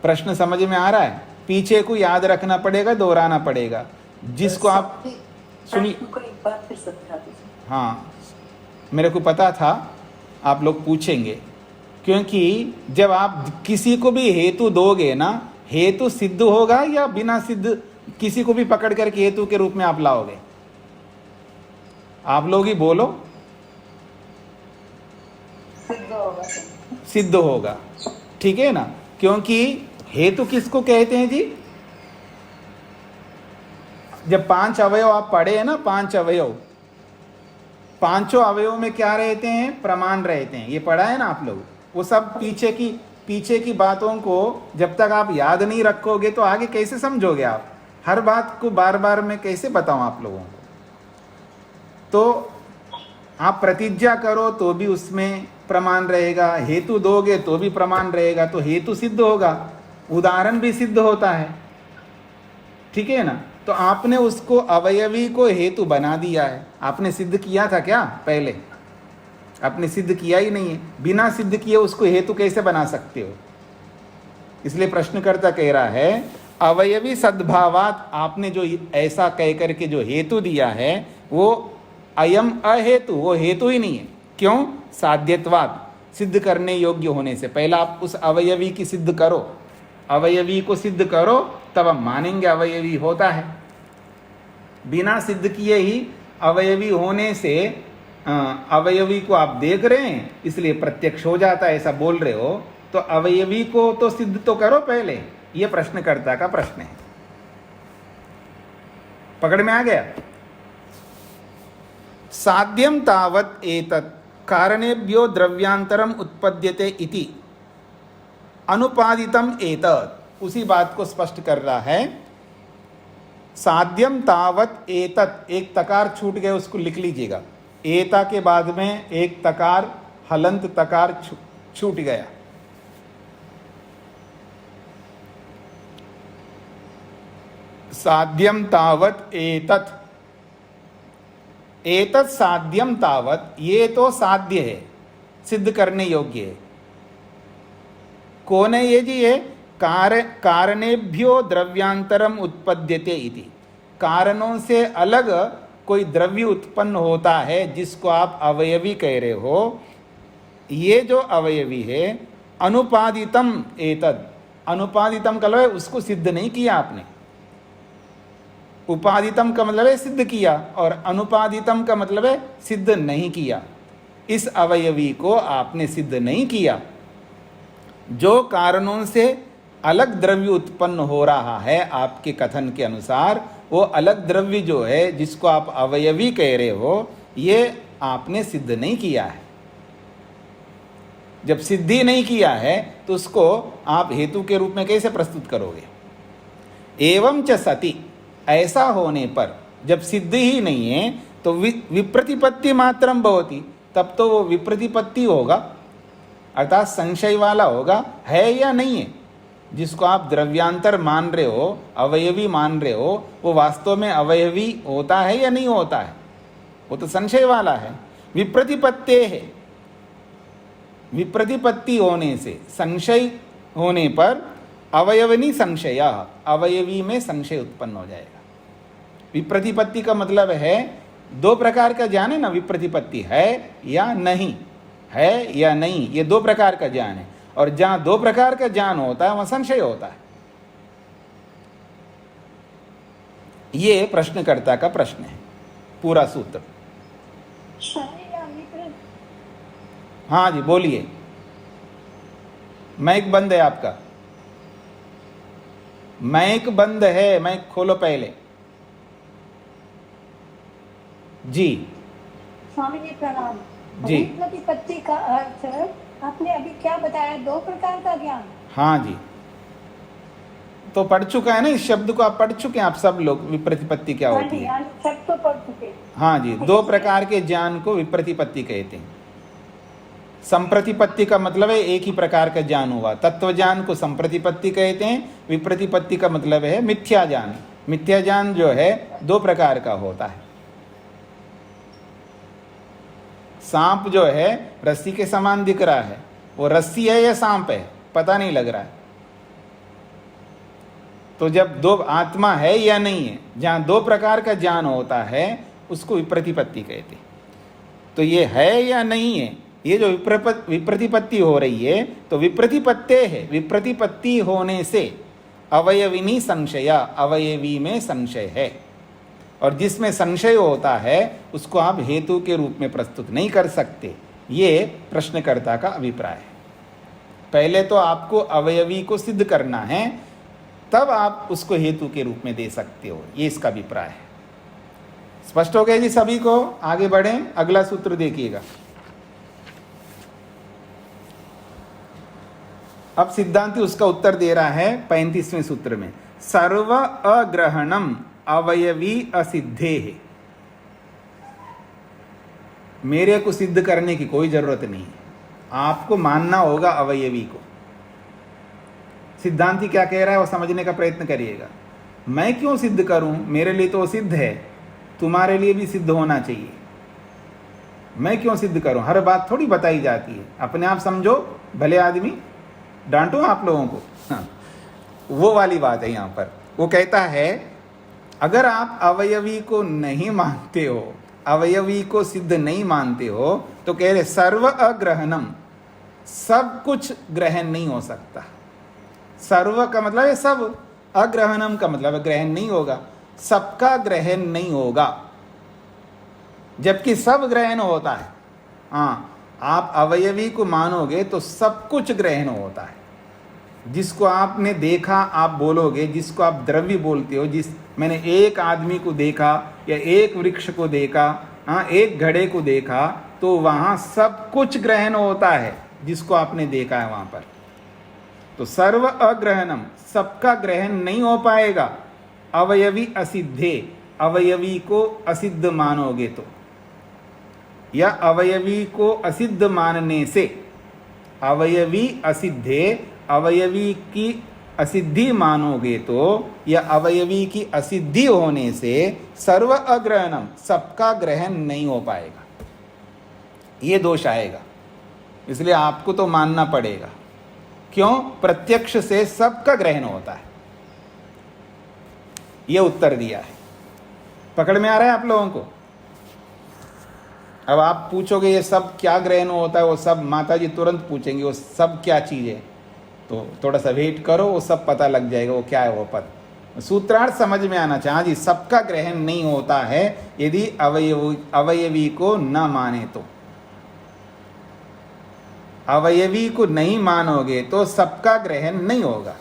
प्रश्न समझ में आ रहा है? पीछे को याद रखना पड़ेगा, दोहराना पड़ेगा। जिसको आप सुनिए, हाँ मेरे को पता था आप लोग पूछेंगे, क्योंकि जब आप किसी को भी हेतु दोगे ना, हेतु सिद्ध होगा या बिना सिद्ध, किसी को भी पकड़ करके हेतु के रूप में आप लाओगे? आप लोग ही बोलो। सिद्ध होगा, ठीक है ना, क्योंकि हेतु किसको कहते हैं जी? जब 5 अवयव आप पढ़े हैं ना, 5 अवयव, पांचों अवयव में क्या रहते हैं? प्रमाण रहते हैं। ये पढ़ा है ना आप लोग। वो सब पीछे की बातों को जब तक आप याद नहीं रखोगे तो आगे कैसे समझोगे आप? हर बात को बार बार मैं कैसे बताऊं आप लोगों को? तो आप प्रतिज्ञा करो तो भी उसमें प्रमाण रहेगा, हेतु दोगे तो भी प्रमाण रहेगा, तो हेतु सिद्ध होगा, उदाहरण भी सिद्ध होता है, ठीक है ना। तो आपने उसको अवयवी को हेतु बना दिया है। आपने सिद्ध किया था क्या पहले? आपने सिद्ध किया ही नहीं है। बिना सिद्ध किए उसको हेतु कैसे बना सकते हो? इसलिए प्रश्नकर्ता कह रहा है अवयवी सद्भावात, आपने जो ऐसा कह करके जो हेतु दिया है वो अयम अहेतु, वो हेतु ही नहीं है। क्यों? साध्यत्वात्, सिद्ध करने योग्य होने से। पहला आप उस अवयवी की सिद्ध करो, अवयवी को सिद्ध करो, तब हम मानेंगे अवयवी होता है। बिना सिद्ध किए ही अवयवी होने से अवयवी को आप देख रहे हैं इसलिए प्रत्यक्ष हो जाता है, ऐसा बोल रहे हो, तो अवयवी को तो सिद्ध तो करो पहले। यह प्रश्नकर्ता का प्रश्न है। पकड़ में आ गया? साध्यम तावत् एतत् कारणेभ्यो द्रव्यांतरम उत्पद्यते इति अनुपादितम एतत्, उसी बात को स्पष्ट कर रहा है। साध्यम तावत् एतत्, एक तकार छूट गया, उसको लिख लीजिएगा। एता के बाद में एक तकार, हलंत तकार छूट गया। साध्यम तावत् एतत्, एतत् साध्यम तावत्, ये तो साध्य है, सिद्ध करने योग्य है। कौन है ये जी? ये कारणेभ्यो द्रव्यांतरम उत्पद्यते इति, कारणों से अलग कोई द्रव्य उत्पन्न होता है जिसको आप अवयवी कह रहे हो, ये जो अवयवी है अनुपादितम एतद, अनुपादितम का मतलब है उसको सिद्ध नहीं किया आपने। उपादितम का मतलब है सिद्ध किया, और अनुपादितम का मतलब है सिद्ध नहीं किया। इस अवयवी को आपने सिद्ध नहीं किया। जो कारणों से अलग द्रव्य उत्पन्न हो रहा है आपके कथन के अनुसार, वो अलग द्रव्य जो है जिसको आप अवयवी कह रहे हो, ये आपने सिद्ध नहीं किया है। जब सिद्धि नहीं किया है तो उसको आप हेतु के रूप में कैसे प्रस्तुत करोगे? एवं च सति, ऐसा होने पर जब सिद्धि ही नहीं है तो विप्रतिपत्ति मात्रम भवति, तब तो वो विप्रतिपत्ति होगा, अर्थात संशय वाला होगा, है या नहीं है। जिसको आप द्रव्यांतर मान रहे हो, अवयवी मान रहे हो, वो वास्तव में अवयवी होता है या नहीं होता है, वो तो संशय वाला है। विप्रतिपत्ते है, विप्रतिपत्ति होने से, संशय होने पर अवयवनी संशय, अवयवी में संशय उत्पन्न हो जाएगा। विप्रतिपत्ति का मतलब है दो प्रकार का ज्ञान है ना, विप्रतिपत्ति है या नहीं, है या नहीं, ये दो प्रकार का ज्ञान है। और जहां दो प्रकार का ज्ञान होता है वहां संशय होता है। ये प्रश्नकर्ता का प्रश्न है, पूरा सूत्र। हाँ जी बोलिए, माइक बंद है आपका, माइक बंद है, माइक खोलो पहले जी। स्वामी जी प्रणाम। जी। विप्रतिपत्ति का अर्थ आपने अभी क्या बताया? दो प्रकार का ज्ञान। हाँ जी, तो पढ़ चुका है ना इस शब्द को, आप पढ़ चुके हैं आप सब लोग, विप्रतिपत्ति क्या होती है। सब तो पढ़ चुके। हाँ जी, दो प्रकार के ज्ञान को विप्रतिपत्ति कहते हैं। संप्रतिपत्ति का मतलब है एक ही प्रकार का ज्ञान हुआ, तत्व ज्ञान को संप्रतिपत्ति कहते हैं। विप्रतिपत्ति का मतलब है मिथ्या ज्ञान। मिथ्या ज्ञान जो है दो प्रकार का होता है। सांप जो है रस्सी के समान दिख रहा है, वो रस्सी है या सांप है पता नहीं लग रहा है। तो जब दो आत्मा है या नहीं है, जहां दो प्रकार का ज्ञान होता है उसको विप्रतिपत्ति कहते हैं। तो ये है या नहीं है, ये जो विप्रतिपत्ति हो रही है तो विप्रतिपत्ते है। विप्रतिपत्ति होने से अवयविनी संशया, अवयवी में संशय है, और जिसमें संशय होता है उसको आप हेतु के रूप में प्रस्तुत नहीं कर सकते। ये प्रश्नकर्ता का अभिप्राय है। पहले तो आपको अवयवी को सिद्ध करना है, तब आप उसको हेतु के रूप में दे सकते हो, ये इसका अभिप्राय है। स्पष्ट हो गया जी सभी को? आगे बढ़ें, अगला सूत्र देखिएगा। अब सिद्धांति उसका उत्तर दे रहा है 35वें सूत्र में। सर्व अग्रहणम अवयवी असिद्धे है। मेरे को सिद्ध करने की कोई जरूरत नहीं है, आपको मानना होगा अवयवी को। सिद्धांति क्या कह रहा है वो समझने का प्रयत्न करिएगा। मैं क्यों सिद्ध करूं, मेरे लिए तो सिद्ध है, तुम्हारे लिए भी सिद्ध होना चाहिए। मैं क्यों सिद्ध करूं, हर बात थोड़ी बताई जाती है। अपने आप समझो भले आदमी, डांटो आप लोगों को। हाँ, वो वाली बात है। यहां पर वो कहता है अगर आप अवयवी को नहीं मानते हो, अवयवी को सिद्ध नहीं मानते हो, तो कह रहे सर्व अग्रहणम, सब कुछ ग्रहण नहीं हो सकता। सर्व का मतलब है सब, अग्रहणम का मतलब ग्रहण नहीं होगा, सबका ग्रहण नहीं होगा, जबकि सब ग्रहण होता है। हाँ, आप अवयवी को मानोगे तो सब कुछ ग्रहण होता है। जिसको आपने देखा आप बोलोगे, जिसको आप द्रव्य बोलते हो, मैंने एक आदमी को देखा या एक वृक्ष को देखा, हाँ एक घड़े को देखा, तो वहाँ सब कुछ ग्रहण होता है जिसको आपने देखा है वहाँ पर। तो सर्व अग्रहणम, सबका ग्रहण नहीं हो पाएगा। अवयवी असिद्धे, अवयवी को असिद्ध मानोगे तो, या अवयवी को असिद्ध मानने से, अवयवी असिद्धे, अवयवी की असिद्धि मानोगे तो, या अवयवी की असिद्धि होने से सर्व अग्रहणम, सबका ग्रहण नहीं हो पाएगा, ये दोष आएगा। इसलिए आपको तो मानना पड़ेगा। क्यों? प्रत्यक्ष से सबका ग्रहण होता है। ये उत्तर दिया है। पकड़ में आ रहा है आप लोगों को? अब आप पूछोगे ये सब क्या ग्रहण होता है, वो सब माता जी तुरंत पूछेंगे वो सब क्या चीज़ है, तो थोड़ा सा वेट करो, वो सब पता लग जाएगा वो क्या है वो पद। सूत्रार्थ समझ में आना चाहिए। जी, सबका ग्रहण नहीं होता है यदि अवयवी को न माने तो। अवयवी को नहीं मानोगे तो सबका ग्रहण नहीं होगा।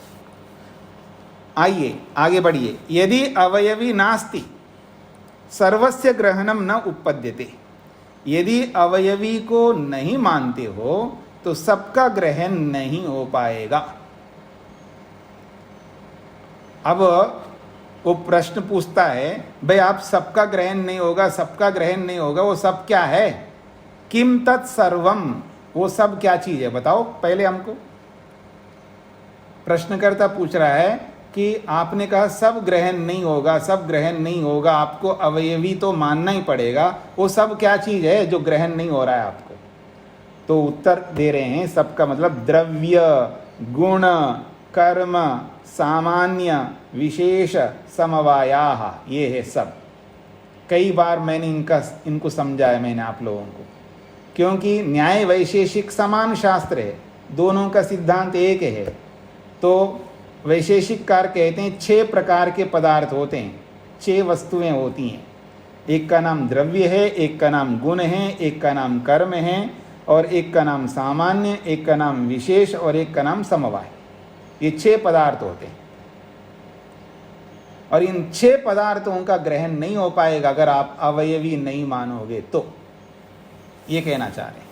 आइए आगे बढ़िए। यदि अवयवी नास्ति सर्वस्य ग्रहणम न उपपद्यते। यदि अवयवी को नहीं मानते हो तो सबका ग्रहण नहीं हो पाएगा। अब वो प्रश्न पूछता है, भाई आप सबका ग्रहण नहीं होगा, सबका ग्रहण नहीं होगा, वो सब क्या है? किम तत्सर्वम, वो सब क्या चीज है बताओ पहले हमको। प्रश्नकर्ता पूछ रहा है कि आपने कहा सब ग्रहण नहीं होगा, सब ग्रहण नहीं होगा, आपको अवयवी तो मानना ही पड़ेगा, वो सब क्या चीज है जो ग्रहण नहीं हो रहा है आपको? तो उत्तर दे रहे हैं सबका मतलब द्रव्य, गुण, कर्म, सामान्य, विशेष, समवायाः, ये है सब। कई बार मैंने इनको समझाया मैंने आप लोगों को, क्योंकि न्याय वैशेषिक समान शास्त्र है, दोनों का सिद्धांत एक है। तो वैशेषिककार कहते हैं 6 प्रकार के पदार्थ होते हैं, 6 वस्तुएं होती हैं। एक का नाम द्रव्य है, एक का नाम गुण है, एक का नाम कर्म है, और एक का नाम सामान्य, एक का नाम विशेष, और एक का नाम समवाय। ये 6 पदार्थ होते हैं, और इन 6 पदार्थों का ग्रहण नहीं हो पाएगा अगर आप अवयवी नहीं मानोगे तो। ये कहना चाह रहे हैं।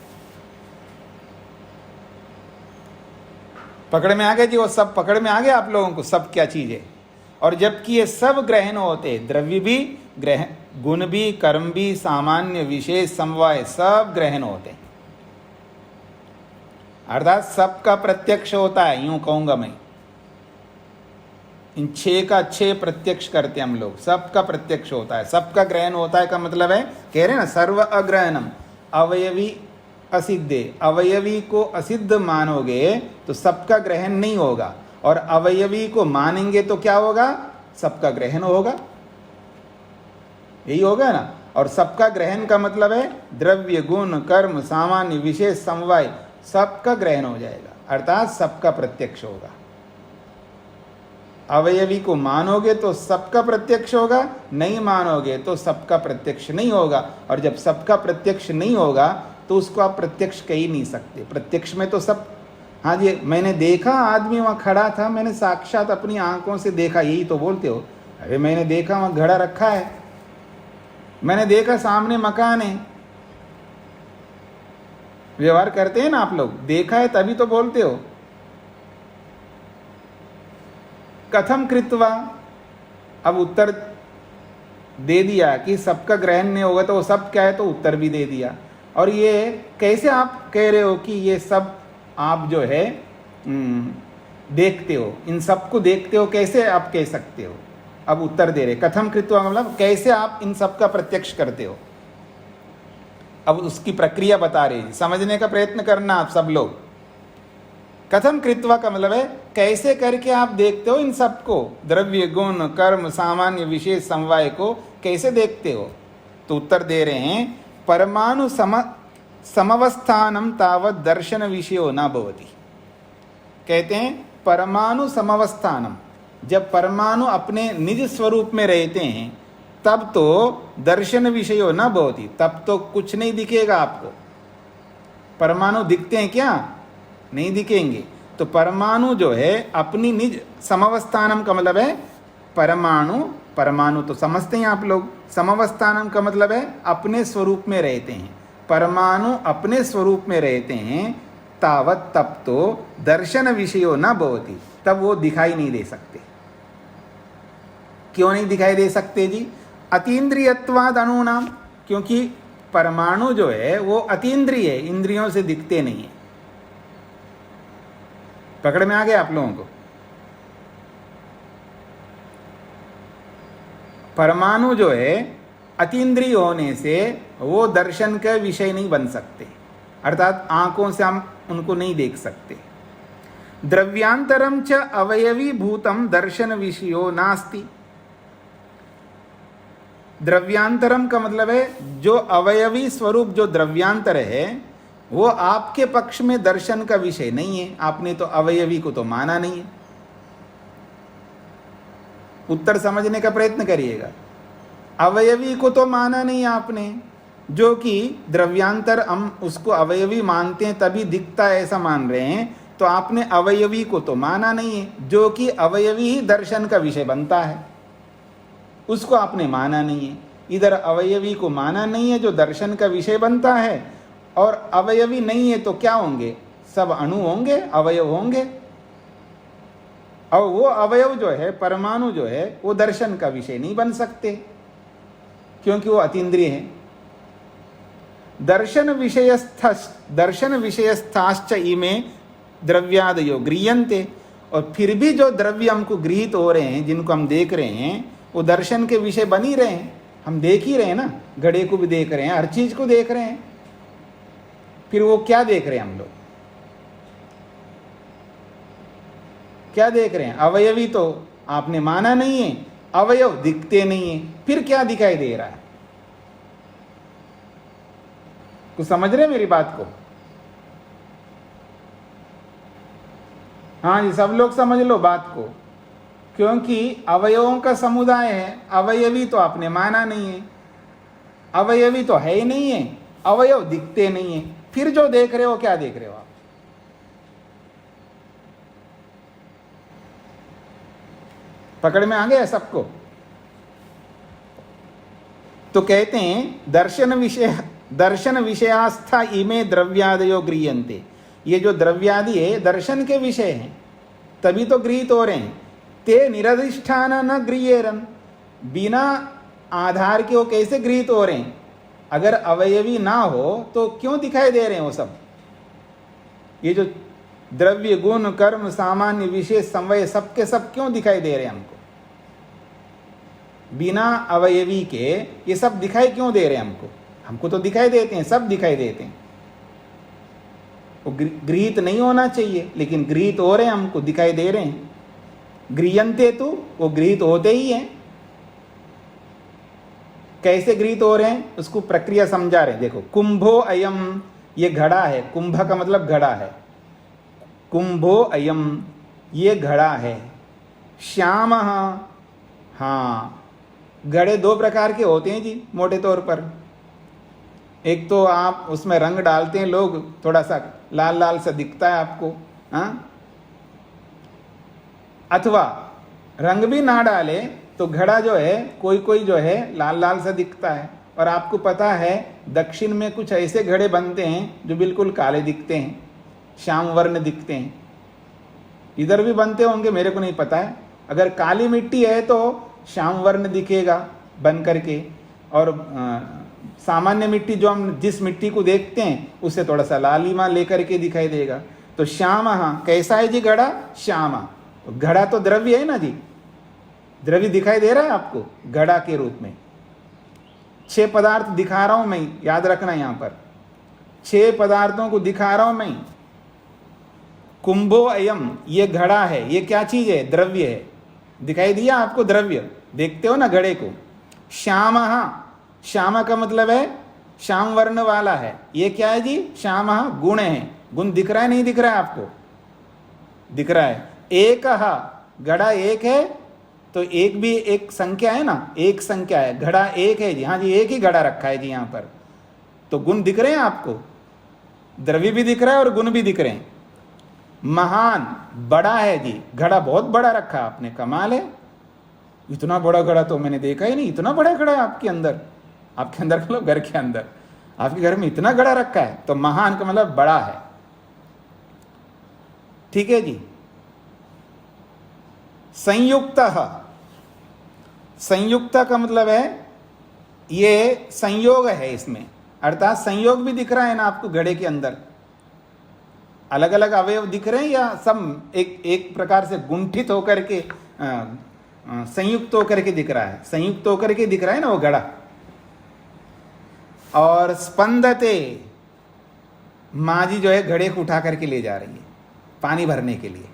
पकड़ में आ गए जी? वो सब पकड़ में आ गया आप लोगों को, सब क्या चीज है? और जबकि ये सब ग्रहण होते, द्रव्य भी ग्रहण, गुण भी, कर्म भी, सामान्य, विशेष, समवाय, सब ग्रहण होते, अर्थात सबका प्रत्यक्ष होता है, यूं कहूंगा मैं। इन 6 का 6 प्रत्यक्ष करते हम लोग, सबका प्रत्यक्ष होता है, सबका ग्रहण होता है का मतलब है, कह रहे ना सर्व अग्रहणम, अवयवी असिद्धे, अवयवी को असिद्ध मानोगे तो सबका ग्रहण नहीं होगा, और अवयवी को मानेंगे तो क्या होगा? सबका ग्रहण होगा, यही होगा ना। और सबका ग्रहण का मतलब है द्रव्य, गुण, कर्म, सामान्य, विशेष, समवाय, सबका ग्रहण हो जाएगा, अर्थात सबका प्रत्यक्ष होगा। अवयवी को मानोगे तो सबका प्रत्यक्ष होगा, नहीं मानोगे तो सबका प्रत्यक्ष नहीं होगा। और जब सबका प्रत्यक्ष नहीं होगा तो उसको आप प्रत्यक्ष कह ही नहीं सकते। प्रत्यक्ष में तो सब, हाँ जी मैंने देखा आदमी वहाँ खड़ा था, मैंने साक्षात अपनी आंखों से देखा, यही तो बोलते हो। अरे मैंने देखा वहाँ घड़ा रखा है, मैंने देखा सामने मकान है। व्यवहार करते हैं ना आप लोग, देखा है तभी तो बोलते हो। कथम कृत्वा, अब उत्तर दे दिया कि सबका ग्रहण नहीं होगा तो वो सब क्या है, तो उत्तर भी दे दिया। और ये कैसे आप कह रहे हो कि ये सब आप जो है देखते हो, इन सबको देखते हो, कैसे आप कह सकते हो? अब उत्तर दे रहे, कथम कृत्वा मतलब कैसे आप इन सब का प्रत्यक्ष करते हो। अब उसकी प्रक्रिया बता रहे, समझने का प्रयत्न करना आप सब लोग। कथम कृत्वा का मतलब है कैसे करके आप देखते हो इन सबको, द्रव्य, गुण, कर्म, सामान्य, विशेष, समवाय को कैसे देखते हो? तो उत्तर दे रहे हैं, परमाणु समवस्थानम तावत दर्शन विषयो न भवति। कहते हैं परमाणु समवस्थानम, जब परमाणु अपने निज स्वरूप में रहते हैं तब तो दर्शन विषयो न भवति, तब तो कुछ नहीं दिखेगा आपको। परमाणु दिखते हैं क्या? नहीं दिखेंगे। तो परमाणु जो है अपनी निज, समवस्थानम का मतलब है परमाणु, परमाणु तो समझते हैं आप लोग, समवस्थानम का मतलब है अपने स्वरूप में रहते हैं। परमाणु अपने स्वरूप में रहते हैं तावत, तब तो दर्शन विषयो न भवति, तब वो दिखाई नहीं दे सकते। क्यों नहीं दिखाई दे सकते जी? अतीन्द्रियत्वाद अणूनाम, क्योंकि परमाणु जो है वो अतीन्द्रिय है, इंद्रियों से दिखते नहीं है। पकड़ में आ गया आप लोगों को? परमाणु जो है अतीन्द्रिय होने से वो दर्शन का विषय नहीं बन सकते, अर्थात आंखों से हम उनको नहीं देख सकते। द्रव्यांतरम च अवयवी भूतम दर्शन विषयो नास्ति। द्रव्यांतरम का मतलब है जो अवयवी स्वरूप जो द्रव्यांतर है वो आपके पक्ष में दर्शन का विषय नहीं है। आपने तो अवयवी को तो माना नहीं है। उत्तर समझने का प्रयत्न करिएगा। अवयवी को तो माना नहीं आपने, जो कि द्रव्यांतर हम उसको अवयवी मानते हैं तभी दिखता है ऐसा मान रहे हैं, तो आपने अवयवी को तो माना नहीं है, जो कि अवयवी ही दर्शन का विषय बनता है, उसको आपने माना नहीं है। इधर अवयवी को माना नहीं है जो दर्शन का विषय बनता है, और अवयवी नहीं है तो क्या होंगे? सब अणु होंगे, अवयव होंगे। और वो अवयव जो है, परमाणु जो है, वो दर्शन का विषय नहीं बन सकते क्योंकि वो अतीन्द्रिय है। दर्शन विषयस्थाश्च इमे द्रव्यादयो गृह्यन्ते। और फिर भी जो द्रव्य हमको गृहीत हो रहे हैं, जिनको हम देख रहे हैं, वो दर्शन के विषय बन ही रहे हैं। हम देख ही रहे हैं ना, घड़े को भी देख रहे हैं, हर चीज को देख रहे हैं। फिर वो क्या देख रहे हैं हम लोग? क्या देख रहे हैं? अवयवी तो आपने माना नहीं है, अवयव दिखते नहीं है, फिर क्या दिखाई दे रहा है? कुछ समझ रहे हैं मेरी बात को? हाँ जी, सब लोग समझ लो बात को, क्योंकि अवयवों का समुदाय है, अवयवी तो आपने माना नहीं है, अवयवी तो है ही नहीं है, अवयव दिखते नहीं है, फिर जो देख रहे हो क्या देख रहे हो आप? पकड़ में आ गया सबको? तो कहते हैं दर्शन विषयास्था इमे द्रव्यादयो गृह्यन्ते। ये जो द्रव्यादि है दर्शन के विषय हैं, तभी तो गृहीत हो रहे हैं। ते निरधिष्ठान न गृह्येरन, बिना आधार के वो कैसे गृहीत हो रहे हैं? अगर अवयवी ना हो तो क्यों दिखाई दे रहे हैं वो सब? ये जो द्रव्य, गुण, कर्म, सामान्य, विशेष, समवाय, सबके सब क्यों दिखाई दे रहे हैं हमको? बिना अवयवी के ये सब दिखाई क्यों दे रहे हैं हमको? हमको तो दिखाई देते हैं, सब दिखाई देते हैं। वो गृहीत नहीं होना चाहिए, लेकिन गृहीत हो रहे हैं, हमको दिखाई दे रहे हैं। गृह्यन्ते तो वो गृहीत होते ही हैं। कैसे गृहीत हो रहे हैं उसको प्रक्रिया समझा रहे हैं। देखो, कुंभो अयम, ये घड़ा है। कुंभ का मतलब घड़ा है। कुंभो अयम, ये घड़ा है। श्याम, हाँ, घड़े दो प्रकार के होते हैं जी मोटे तौर पर। एक तो आप उसमें रंग डालते हैं लोग, थोड़ा सा लाल लाल सा दिखता है आपको, हाँ? अथवा रंग भी ना डाले तो घड़ा जो है कोई कोई जो है लाल लाल सा दिखता है। और आपको पता है दक्षिण में कुछ ऐसे घड़े बनते हैं जो बिल्कुल काले दिखते हैं, श्याम वर्ण दिखते हैं। इधर भी बनते होंगे, मेरे को नहीं पता है। अगर काली मिट्टी है तो श्याम वर्ण दिखेगा बन करके, और सामान्य मिट्टी जो हम जिस मिट्टी को देखते हैं उससे थोड़ा सा लालिमा लेकर के दिखाई देगा। तो श्याम, हाँ, कैसा है जी घड़ा? श्यामा। घड़ा तो द्रव्य है ना जी, द्रव्य दिखाई दे रहा है आपको घड़ा के रूप में। 6 पदार्थ दिखा रहा हूं मैं, याद रखना यहां पर 6 पदार्थों को दिखा रहा हूं मैं। कुंभो अयम, ये घड़ा है। ये क्या चीज है? द्रव्य है। दिखाई दिया आपको द्रव्य? देखते हो ना घड़े को। श्याम, श्याम का मतलब है श्याम वर्ण वाला है। ये क्या है जी? श्याम, गुण है। गुण दिख रहा है, नहीं दिख रहा है आपको? दिख रहा है। एक, घड़ा एक है तो एक भी एक संख्या है ना, एक संख्या है। घड़ा एक है जी, हाँ जी, एक ही घड़ा रखा है जी यहाँ पर। तो गुण दिख रहे हैं आपको, द्रव्य भी दिख रहा है और गुण भी दिख रहे हैं। महान, बड़ा है जी, घड़ा बहुत बड़ा रखा आपने, कमाल है। इतना बड़ा घड़ा तो मैंने देखा ही नहीं। इतना बड़ा घड़ा है आपके अंदर, आपके अंदर मतलब घर के अंदर, आपके घर में इतना घड़ा रखा है। तो महान का मतलब बड़ा है। ठीक है जी। संयुक्त, संयुक्त का मतलब है ये संयोग है इसमें, अर्थात संयोग भी दिख रहा है ना आपको घड़े के अंदर। अलग अलग अवयव दिख रहे हैं या सब एक प्रकार से गुंठित होकर के संयुक्त होकर के दिख रहा है? संयुक्त होकर के दिख रहा है ना वो घड़ा। और स्पंदते, माँ जी जो है घड़े को उठा करके ले जा रही है पानी भरने के लिए।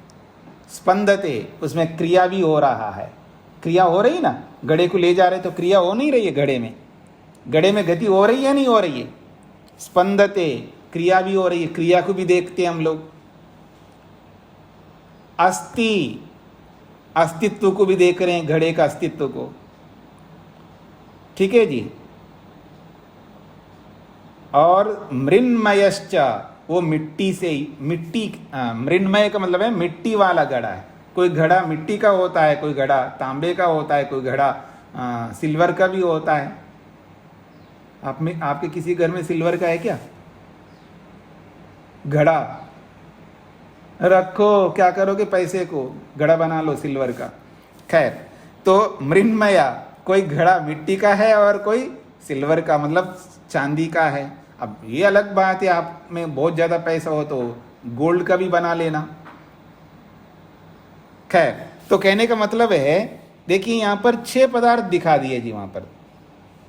स्पंदते, उसमें क्रिया भी हो रहा है। क्रिया हो रही ना, घड़े को ले जा रहे तो क्रिया हो नहीं रही है घड़े में? घड़े में गति हो रही है नहीं हो रही है? स्पंदते, क्रिया भी हो रही है, क्रिया को भी देखते हैं हम लोग। अस्ति, अस्तित्व को भी देख रहे हैं, घड़े का अस्तित्व को। ठीक है जी। और मृन्मयश्च, वो मिट्टी से ही, मिट्टी, मृन्मय का मतलब है मिट्टी वाला घड़ा है। कोई घड़ा मिट्टी का होता है, कोई घड़ा तांबे का होता है, कोई घड़ा सिल्वर का भी होता है। आप में, आपके किसी घर में सिल्वर का है क्या घड़ा? रखो, क्या करोगे पैसे को? घड़ा बना लो सिल्वर का। खैर, तो मृन्मया, कोई घड़ा मिट्टी का है और कोई सिल्वर का मतलब चांदी का है। अब ये अलग बात है, आप में बहुत ज़्यादा पैसा हो तो गोल्ड का भी बना लेना। खैर, तो कहने का मतलब है, देखिए यहाँ पर 6 पदार्थ दिखा दिए जी। वहाँ पर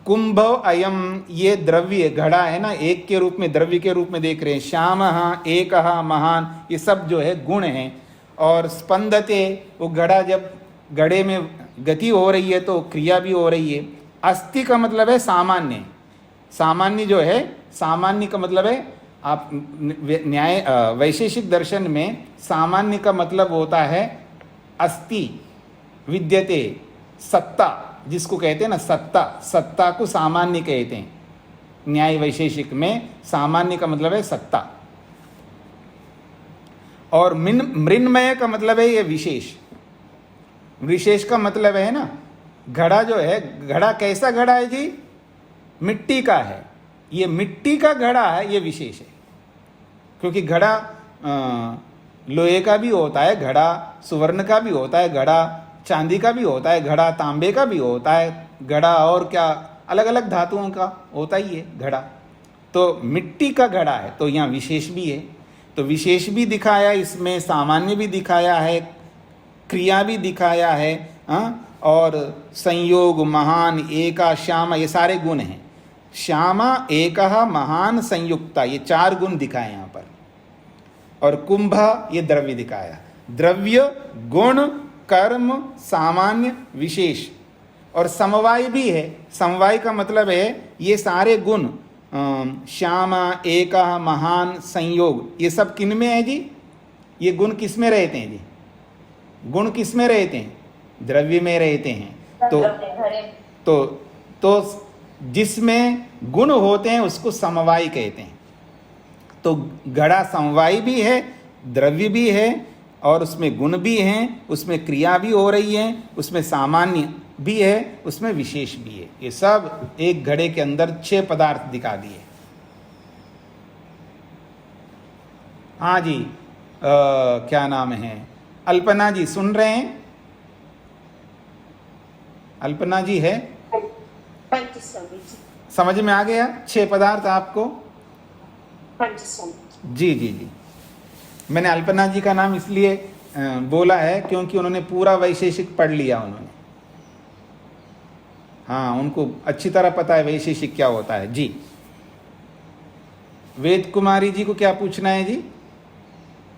कुंभ अयम, ये द्रव्य घड़ा है ना, एक के रूप में, द्रव्य के रूप में देख रहे हैं। श्यामः, एकः, महान, ये सब जो है गुण हैं। और स्पंदते, वो घड़ा, जब घड़े में गति हो रही है तो क्रिया भी हो रही है। अस्ति का मतलब है सामान्य। सामान्य जो है, सामान्य का मतलब है, आप न्याय वैशेषिक दर्शन में सामान्य का मतलब होता है अस्ति, विद्यते, सत्ता, जिसको कहते हैं ना सत्ता, सत्ता को सामान्य कहते हैं। न्याय वैशेषिक में सामान्य का मतलब है सत्ता। और मृन्मय का मतलब है ये विशेष। विशेष का मतलब है ना, घड़ा जो है, घड़ा कैसा घड़ा है जी? मिट्टी का है। ये मिट्टी का घड़ा है, ये विशेष है। क्योंकि घड़ा लोहे का भी होता है, घड़ा सुवर्ण का भी होता है, घड़ा चांदी का भी होता है, घड़ा तांबे का भी होता है, घड़ा और क्या अलग अलग धातुओं का होता ही है घड़ा। तो मिट्टी का घड़ा है, तो यहाँ विशेष भी है। तो विशेष भी दिखाया इसमें, सामान्य भी दिखाया है, क्रिया भी दिखाया है। और संयोग, महान, एका, श्यामा, ये सारे गुण हैं। श्यामा, एकः, महान, संयुक्ता, ये 4 गुण दिखाए यहाँ पर। और कुंभ, ये द्रव्य दिखाया। द्रव्य, गुण, कर्म, सामान्य, विशेष। और समवाय भी है। समवाय का मतलब है ये सारे गुण, श्यामा, एकः, महान, संयोग, ये सब किन में है जी? ये गुण किस में रहते हैं जी? गुण किस में रहते हैं? द्रव्य में रहते हैं। तो जिसमें गुण होते हैं उसको समवाय कहते हैं। तो घड़ा समवाय भी है, द्रव्य भी है, और उसमें गुण भी हैं, उसमें क्रिया भी हो रही है, उसमें सामान्य भी है, उसमें विशेष भी है। ये सब एक घड़े के अंदर 6 पदार्थ दिखा दिए। हाँ जी, क्या नाम है? अल्पना जी सुन रहे हैं? अल्पना जी है? समझ में आ गया 6 पदार्थ आपको? जी जी जी। मैंने अल्पना जी का नाम इसलिए बोला है क्योंकि उन्होंने पूरा वैशेषिक पढ़ लिया उन्होंने। हाँ, उनको अच्छी तरह पता है वैशेषिक क्या होता है। जी, वेद कुमारी जी को क्या पूछना है जी?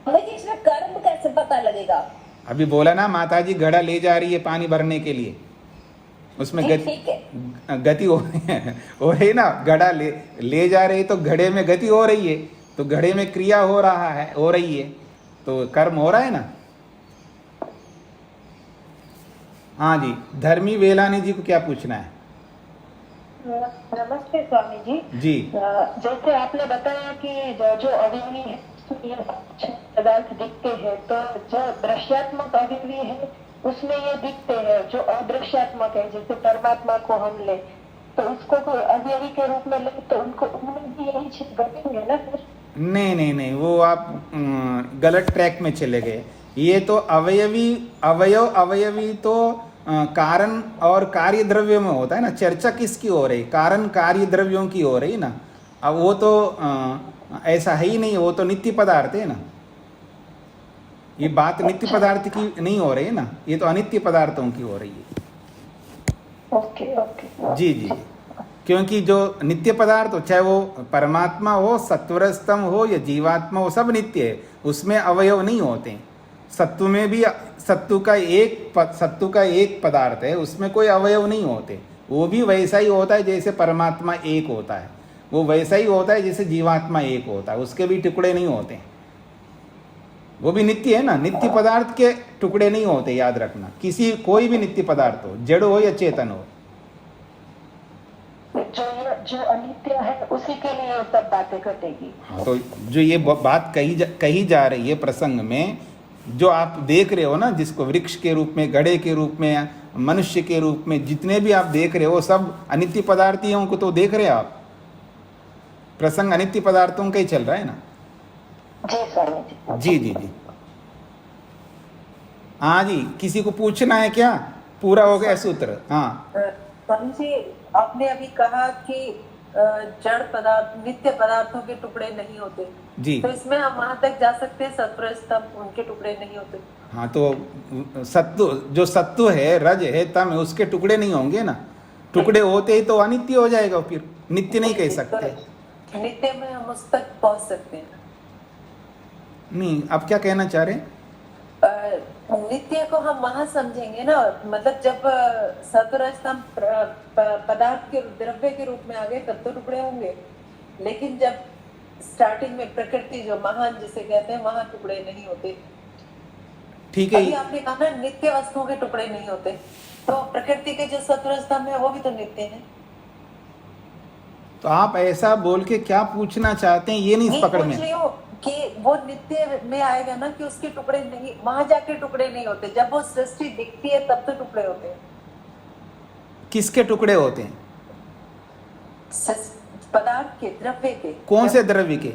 इसमें कर्म कैसे पता लगेगा? अभी बोला ना, माता जी घड़ा ले जा रही है पानी भरने के लिए, उसमें गति हो रही है ना। घड़ा ले जा रही है तो घड़े में गति हो रही है, तो घड़े में क्रिया हो रही है, तो कर्म हो रहा है ना। हाँ जी, धर्मी वेलानी जी को क्या पूछना है? नमस्ते स्वामी जी। जी, जैसे आपने बताया कि जो अवयवी है पदार्थ दिखते हैं, तो जो दृश्यात्मक अवयवी है उसमें ये दिखते हैं। जो अदृश्यात्मक है, जैसे परमात्मा को हम ले तो उसको कोई अवयवी के रूप में ले तो उनको उनमें भी यही चीज घटेंगे ना फिर? नहीं, वो आप गलत ट्रैक में चले गए। ये तो अवयवी तो कारण और कार्य द्रव्यों में होता है ना। चर्चा किसकी हो रही? कारण कार्य द्रव्यों की हो रही ना। अब वो तो ऐसा है ही नहीं, वो तो नित्य पदार्थ है ना। ये बात नित्य पदार्थ की नहीं हो रही है ना, ये तो अनित्य पदार्थों की हो रही है। ओके। जी जी, क्योंकि जो नित्य पदार्थ हो, चाहे वो परमात्मा हो, सत्वरस्तम हो या जीवात्मा हो, सब नित्य है, उसमें अवयव नहीं होते हैं। सत्तु में भी सत्तु का एक पदार्थ है, उसमें कोई अवयव नहीं होते, वो भी वैसा ही होता है जैसे परमात्मा एक होता है, वो वैसा ही होता है जैसे जीवात्मा एक होता है, उसके भी टुकड़े नहीं होते, वो भी नित्य है ना। नित्य पदार्थ के टुकड़े नहीं होते, याद रखना। कोई भी नित्य पदार्थ हो, जड़ हो या चेतन हो, जो अनित्य है उसी के लिए ये सब बातें घटेगी। तो जो ये बात कही जा रही है प्रसंग में, जो आप देख रहे हो ना, जिसको वृक्ष के रूप में, घड़े के रूप में, मनुष्य के रूप में, जितने भी आप देख रहे हो सब अनित्य पदार्थियों को तो देख रहे हो आप। प्रसंग अनित्य पदार्थों का ही चल रहा है ना। जी स्वामी जी। जी जी जी। हाँ जी, किसी को पूछना है क्या? पूरा हो गया सूत्र? हाँ स्वामी जी, आपने अभी कहा कि जड़ पदार्थ नित्य पदार्थों के टुकड़े नहीं होते जी। तो इसमें हम वहां तक जा सकते हैं, सत्व स्तंभ उनके टुकड़े नहीं होते। हाँ, तो सत्तु है, रज है, तम है, उसके टुकड़े नहीं होंगे ना। टुकड़े होते ही तो अनित्य हो जाएगा, फिर नित्य नहीं कह सकते। तो नित्य में हम उस तक पहुंच सकते हैं। नहीं, आप क्या कहना चाह रहे हैं? नित्य को हम वहां समझेंगे ना, मतलब जब सत्व स्तंभ पदार्थ के द्रव्य के रूप में आ गए तब तो टुकड़े होंगे, लेकिन जब स्टार्टिंग में प्रकृति जो महान जिसे कहते हैं वहां टुकड़े नहीं होते। ठीक है, अभी आपने कहा ना नित्य वस्तुओं के टुकड़े नहीं होते, तो प्रकृति के जो सत्व स्तंभ है वो भी तो नित्य है। तो आप ऐसा बोल के क्या पूछना चाहते हैं, ये नहीं पकड़ में कि वो नित्य में आएगा ना कि उसके टुकड़े नहीं, वहां जाके टुकड़े नहीं होते, जब वो सृष्टि दिखती है तब तो टुकड़े होते हैं। किसके टुकड़े होते हैं? पदार्थ के, द्रव्य के। कौन से द्रव्य के?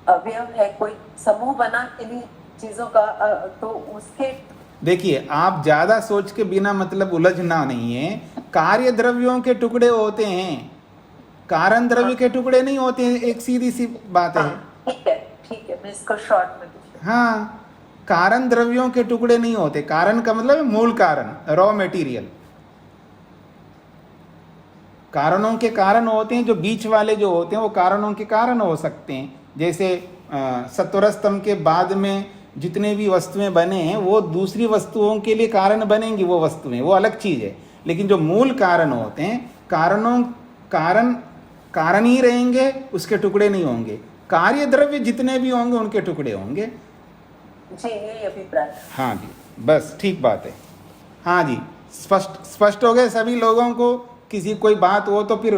अवयव है, कोई समूह बना इन्हीं चीजों का, तो उसके। देखिए, आप ज्यादा सोच के बिना मतलब उलझना नहीं है। कार्य द्रव्यों के टुकड़े होते हैं, कारण द्रव्य के टुकड़े नहीं होते हैं, एक सीधी सी बात है। ठीक है, मैं इसको शॉर्ट में दूंगा। हाँ, कारण द्रव्यों के टुकड़े नहीं होते। कारण का मतलब है मूल कारण, रॉ मटेरियल। कारणों के कारण होते हैं, जो बीच वाले जो होते हैं वो कारणों के कारण हो सकते हैं। जैसे सत्वर स्तंभ के बाद में जितने भी वस्तुएं बने हैं वो दूसरी वस्तुओं के लिए कारण बनेंगी, वो वस्तुएं, वो अलग चीज है। लेकिन जो मूल कारण होते हैं, कारण ही रहेंगे, उसके टुकड़े नहीं होंगे। कार्य द्रव्य जितने भी होंगे उनके टुकड़े होंगे। जी, यही अभिप्राय। हाँ जी, बस ठीक बात है। हाँ जी, स्पष्ट हो गए सभी लोगों को? किसी कोई बात हो तो फिर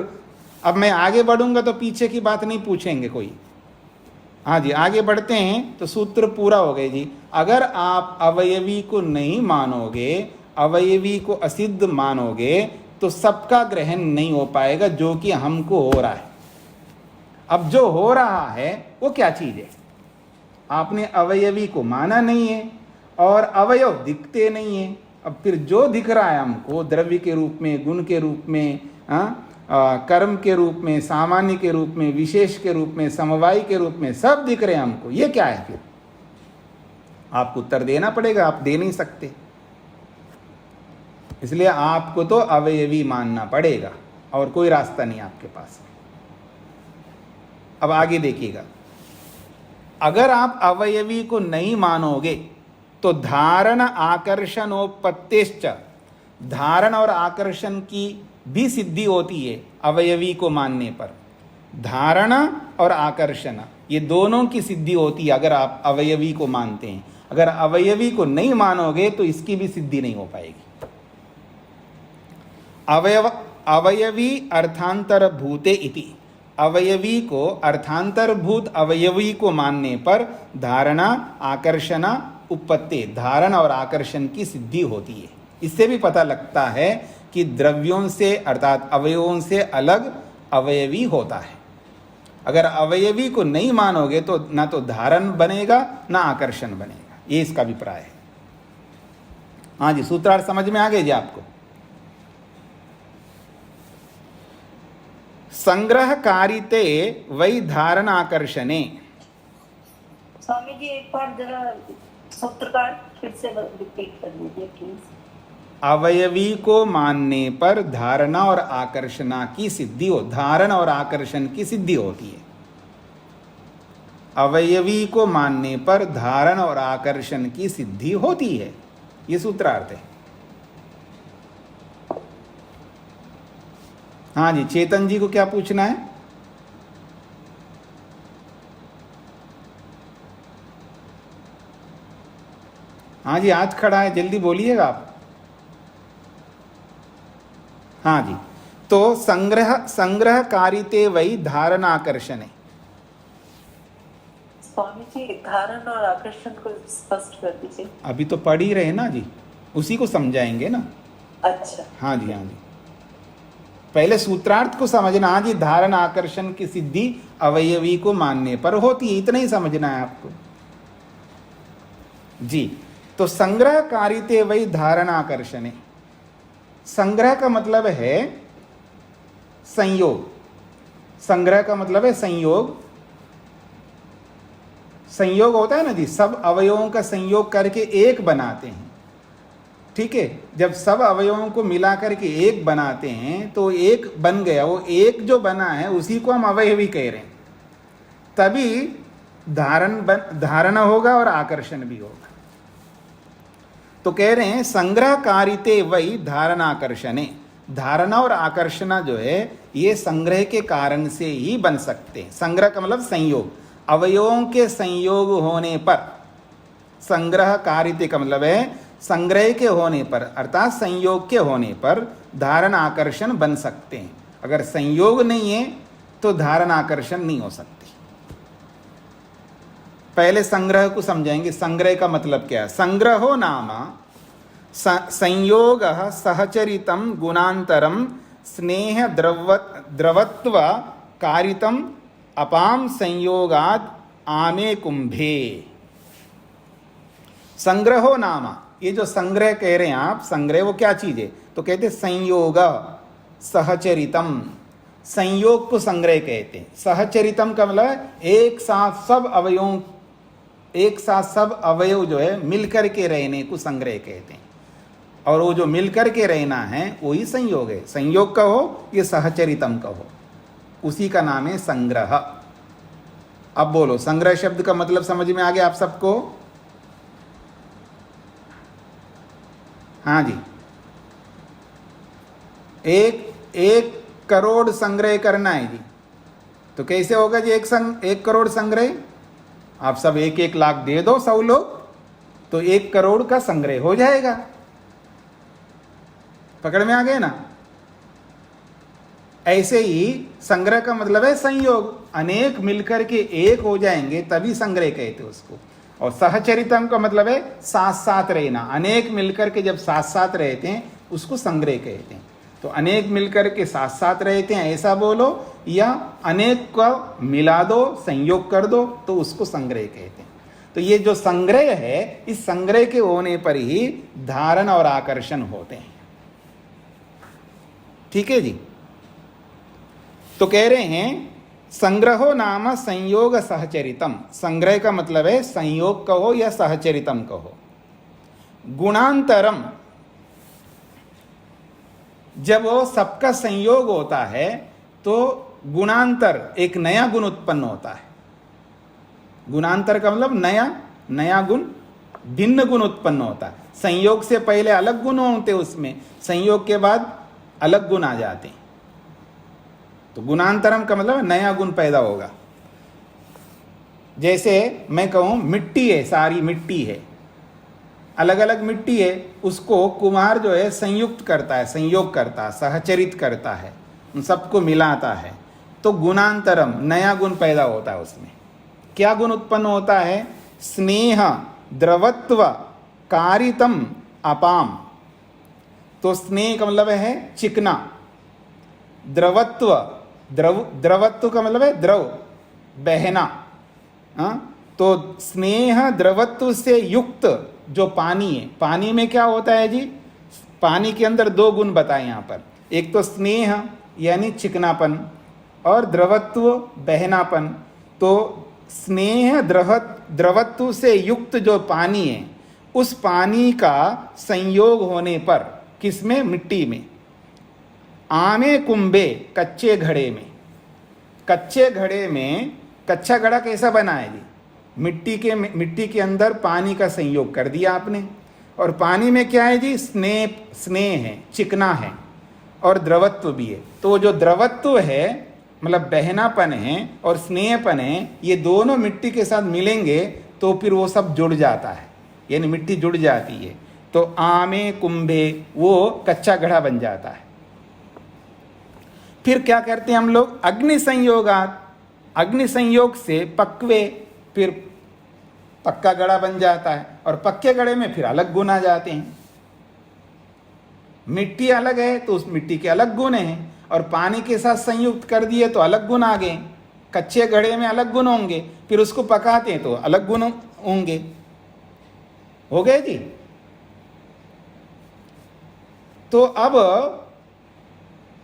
अब मैं आगे बढ़ूंगा तो पीछे की बात नहीं पूछेंगे कोई। हाँ जी, आगे बढ़ते हैं। तो सूत्र पूरा हो गए जी। अगर आप अवयवी को नहीं मानोगे, अवयवी को असिद्ध मानोगे, तो सबका ग्रहण नहीं हो पाएगा जो कि हमको हो रहा है। अब जो हो रहा है वो क्या चीज है? आपने अवयवी को माना नहीं है और अवयव दिखते नहीं है। अब फिर जो दिख रहा है हमको द्रव्य के रूप में, गुण के रूप में, कर्म के रूप में, सामान्य के रूप में, विशेष के रूप में, समवायी के रूप में, सब दिख रहे हैं हमको, ये क्या है? फिर आपको उत्तर देना पड़ेगा, आप दे नहीं सकते। इसलिए आपको तो अवयवी मानना पड़ेगा और कोई रास्ता नहीं आपके पास। अब आगे देखिएगा, अगर आप अवयवी को नहीं मानोगे तो धारण आकर्षणोपत्तिश्च, धारण और आकर्षण की भी सिद्धि होती है अवयवी को मानने पर। धारण और आकर्षण ये दोनों की सिद्धि होती है अगर आप अवयवी को मानते हैं। अगर अवयवी को नहीं मानोगे तो इसकी भी सिद्धि नहीं हो पाएगी। अवयवी अर्थांतर भूते इति, अवयवी को अर्थांतरभूत अवयवी को मानने पर धारणा आकर्षण उपपत्ति, धारण और आकर्षण की सिद्धि होती है। इससे भी पता लगता है कि द्रव्यों से अर्थात अवयवों से अलग अवयवी होता है। अगर अवयवी को नहीं मानोगे तो ना तो धारण बनेगा ना आकर्षण बनेगा, ये इसका अभिप्राय है। हाँ जी, सूत्रार्थ समझ में आ गए जी आपको? संग्रह कारिते वही धारण आकर्षणे। स्वामी जी एक बार जरा सूत्रकार फिर से रिपीट कर दीजिए प्लीज। अवयवी को मानने पर धारणा और आकर्षणा की सिद्धि हो, धारण और आकर्षण की सिद्धि होती है। अवयवी को मानने पर धारण और आकर्षण की सिद्धि होती है। ये सूत्रार्थ है। हाँ जी, चेतन जी को क्या पूछना है? हाँ जी, हाथ खड़ा है, जल्दी बोलिएगा आप। हाँ जी, तो संग्रह कारिते वही धारण आकर्षण है। स्वामी जी, धारण और आकर्षण को स्पष्ट कर दीजिए। अभी तो पढ़ ही रहे ना जी, उसी को समझाएंगे ना। अच्छा, हाँ जी, हाँ जी, पहले सूत्रार्थ को समझना। हाँ जी, धारण आकर्षण की सिद्धि अवयवी को मानने पर होती है, इतना ही समझना है आपको जी। तो संग्रह कारिते वही धारण आकर्षण है। संग्रह का मतलब है संयोग। संग्रह का मतलब है संयोग। संयोग होता है ना जी, सब अवयवों का संयोग करके एक बनाते हैं। ठीक है, जब सब अवयवों को मिला करके एक बनाते हैं तो एक बन गया। वो एक जो बना है उसी को हम अवयवी कह रहे हैं। तभी धारण होगा और आकर्षण भी होगा। तो कह रहे हैं संग्रह कारिते वही धारण आकर्षण है। धारणा और आकर्षण जो है ये संग्रह के कारण से ही बन सकते हैं। संग्रह का मतलब संयोग, अवयवों के संयोग होने पर। संग्रह कारिते का मतलब है संग्रह के होने पर, अर्थात संयोग के होने पर धारण आकर्षण बन सकते हैं। अगर संयोग नहीं है तो धारण आकर्षण नहीं हो सकती। पहले संग्रह को समझाएंगे। संग्रह का मतलब क्या है? संग्रहो नाम संयोग सहचरितम गुणांतरम स्नेह द्रवत्व कारितम अपाम संयोगाद आमे कुंभे। संग्रहो नाम, ये जो संग्रह कह रहे हैं आप, संग्रह वो क्या चीज है? तो कहते संयोग सहचरितम। संयोग को संग्रह कहते हैं। सहचरितम का मतलब एक साथ सब अवयव जो है मिलकर के रहने को संग्रह कहते हैं। और वो जो मिलकर के रहना है वही संयोग है। संयोग कहो ये सहचरितम कहो, उसी का नाम है संग्रह। अब बोलो, संग्रह शब्द का मतलब समझ में आ गया आप सबको? हाँ जी, एक करोड़ संग्रह करना है जी, तो कैसे होगा जी? 1 करोड़ संग्रह? आप सब 1-1 लाख दे दो 100 लोग, तो 1 करोड़ का संग्रह हो जाएगा। पकड़ में आ गए ना? ऐसे ही संग्रह का मतलब है संयोग। अनेक मिलकर के एक हो जाएंगे तभी संग्रह कहते हैं उसको। और सहचरितम का मतलब है साथ साथ रहना। अनेक मिलकर के जब साथ साथ रहते हैं उसको संग्रह कहते हैं। तो अनेक मिलकर के साथ साथ रहते हैं ऐसा बोलो, या अनेक को मिला दो, संयोग कर दो, तो उसको संग्रह कहते हैं। तो ये जो संग्रह है, इस संग्रह के होने पर ही धारण और आकर्षण होते हैं। ठीक है जी। तो कह रहे हैं संग्रहो नाम संयोग सहचरितम। संग्रह का मतलब है संयोग कहो या सहचरितम कहो। गुणांतरम, जब वो सबका संयोग होता है तो गुणांतर, एक नया गुण उत्पन्न होता है। गुणांतर का मतलब नया गुण, भिन्न गुण उत्पन्न होता है। संयोग से पहले अलग गुण होते, उसमें संयोग के बाद अलग गुण आ जाते हैं। तो गुणांतरम का मतलब नया गुण पैदा होगा। जैसे मैं कहूं मिट्टी है, सारी मिट्टी है, अलग अलग मिट्टी है, उसको कुम्हार जो है संयुक्त करता है, संयोग करता है, सहचरित करता है, उन सबको मिलाता है। तो गुणांतरम, नया गुण पैदा होता है उसमें। क्या गुण उत्पन्न होता है? स्नेह द्रवत्व कारितम अपाम। तो स्नेह का मतलब है चिकना, द्रवत्व, द्रवत्व का मतलब है द्रव, बहना। तो स्नेह द्रवत्व से युक्त जो पानी है, पानी में क्या होता है जी? पानी के अंदर 2 गुण बताए यहाँ पर। एक तो स्नेह यानी चिकनापन, और द्रवत्व बहनापन। तो स्नेह द्रवत्व से युक्त जो पानी है, उस पानी का संयोग होने पर किसमें? मिट्टी में। आमे कुंभे, कच्चे घड़े में। कच्चे घड़े में कच्चा घड़ा कैसा बना है जी? मिट्टी के अंदर पानी का संयोग कर दिया आपने, और पानी में क्या है जी? स्नेह है, चिकना है, और द्रवत्व भी है। तो जो द्रवत्व है मतलब बहनापन है और स्नेहपन है, ये दोनों मिट्टी के साथ मिलेंगे तो फिर वो सब जुड़ जाता है, यानी मिट्टी जुड़ जाती है। तो आमे कुंभे वो कच्चा घड़ा बन जाता है। फिर क्या करते हैं हम लोग? अग्नि संयोगात, अग्नि संयोग से पक्वे, फिर पक्का घड़ा बन जाता है, और पक्के घड़े में फिर अलग गुण आ जाते हैं। मिट्टी अलग है तो उस मिट्टी के अलग गुण हैं, और पानी के साथ संयुक्त कर दिए तो अलग गुण आ गए। कच्चे घड़े में अलग गुण होंगे, फिर उसको पकाते हैं तो अलग गुण होंगे। हो गए जी? तो अब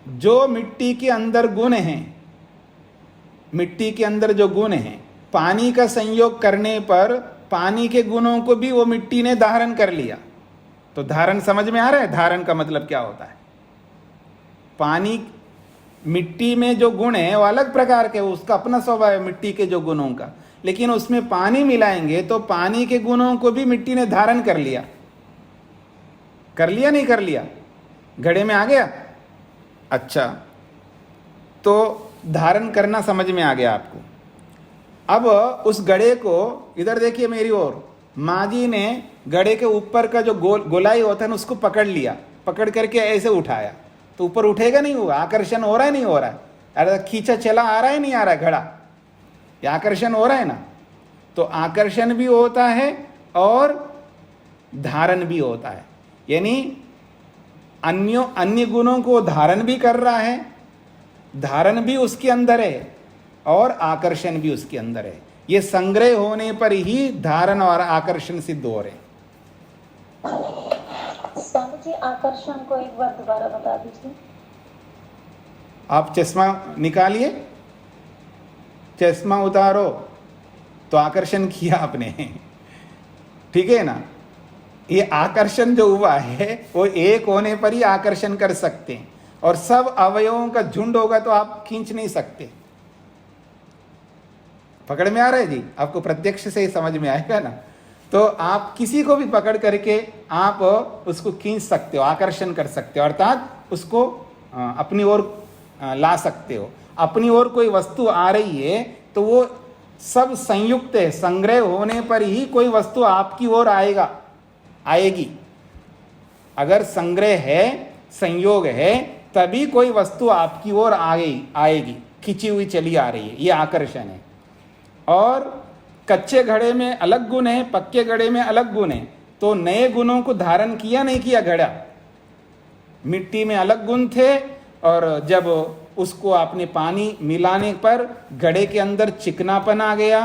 जो मिट्टी के अंदर गुण हैं, मिट्टी के अंदर जो गुण हैं, पानी का संयोग करने पर पानी के गुणों को भी वो मिट्टी ने धारण कर लिया। तो धारण समझ में आ रहा है? धारण का मतलब क्या होता है? पानी, मिट्टी में जो गुण है वो अलग प्रकार के, उसका अपना स्वभाव है मिट्टी के जो गुणों का, लेकिन उसमें पानी मिलाएंगे तो पानी के गुणों को भी मिट्टी ने धारण कर लिया। कर लिया नहीं कर लिया? घड़े में आ गया? अच्छा, तो धारण करना समझ में आ गया आपको। अब उस घड़े को इधर देखिए मेरी ओर, माँ जी ने घड़े के ऊपर का जो गोलाई होता है ना उसको पकड़ लिया, पकड़ करके ऐसे उठाया, तो ऊपर उठेगा नहीं? हुआ आकर्षण हो रहा है नहीं हो रहा है? अरे खींचा चला आ रहा है नहीं आ रहा है घड़ा? ये आकर्षण हो रहा है ना? तो आकर्षण भी होता है और धारण भी होता है, यानी अन्य गुणों को धारण भी कर रहा है, धारण भी उसके अंदर है और आकर्षण भी उसके अंदर है। ये संग्रह होने पर ही धारण और आकर्षण सिद्ध हो रहे। स्वामी जी आकर्षण को एक बार दोबारा बता दीजिए। आप चश्मा निकालिए, चश्मा उतारो, तो आकर्षण किया आपने, ठीक है ना? ये आकर्षण जो हुआ है वो एक होने पर ही आकर्षण कर सकते हैं, और सब अवयवों का झुंड होगा तो आप खींच नहीं सकते। पकड़ में आ रहा है जी? आपको प्रत्यक्ष से ही समझ में आएगा ना? तो आप किसी को भी पकड़ करके आप उसको खींच सकते हो, आकर्षण कर सकते हो, अर्थात उसको अपनी ओर ला सकते हो। अपनी ओर कोई वस्तु आ रही है तो वो सब संयुक्त है, संग्रह होने पर ही कोई वस्तु आपकी ओर आएगी। अगर संग्रह है, संयोग है, तभी कोई वस्तु आपकी ओर आएगी, खिंची हुई चली आ रही है, ये आकर्षण है। और कच्चे घड़े में अलग गुण है, पक्के घड़े में अलग गुण है, तो नए गुणों को धारण किया नहीं किया घड़ा? मिट्टी में अलग गुण थे, और जब उसको आपने पानी मिलाने पर घड़े के अंदर चिकनापन आ गया,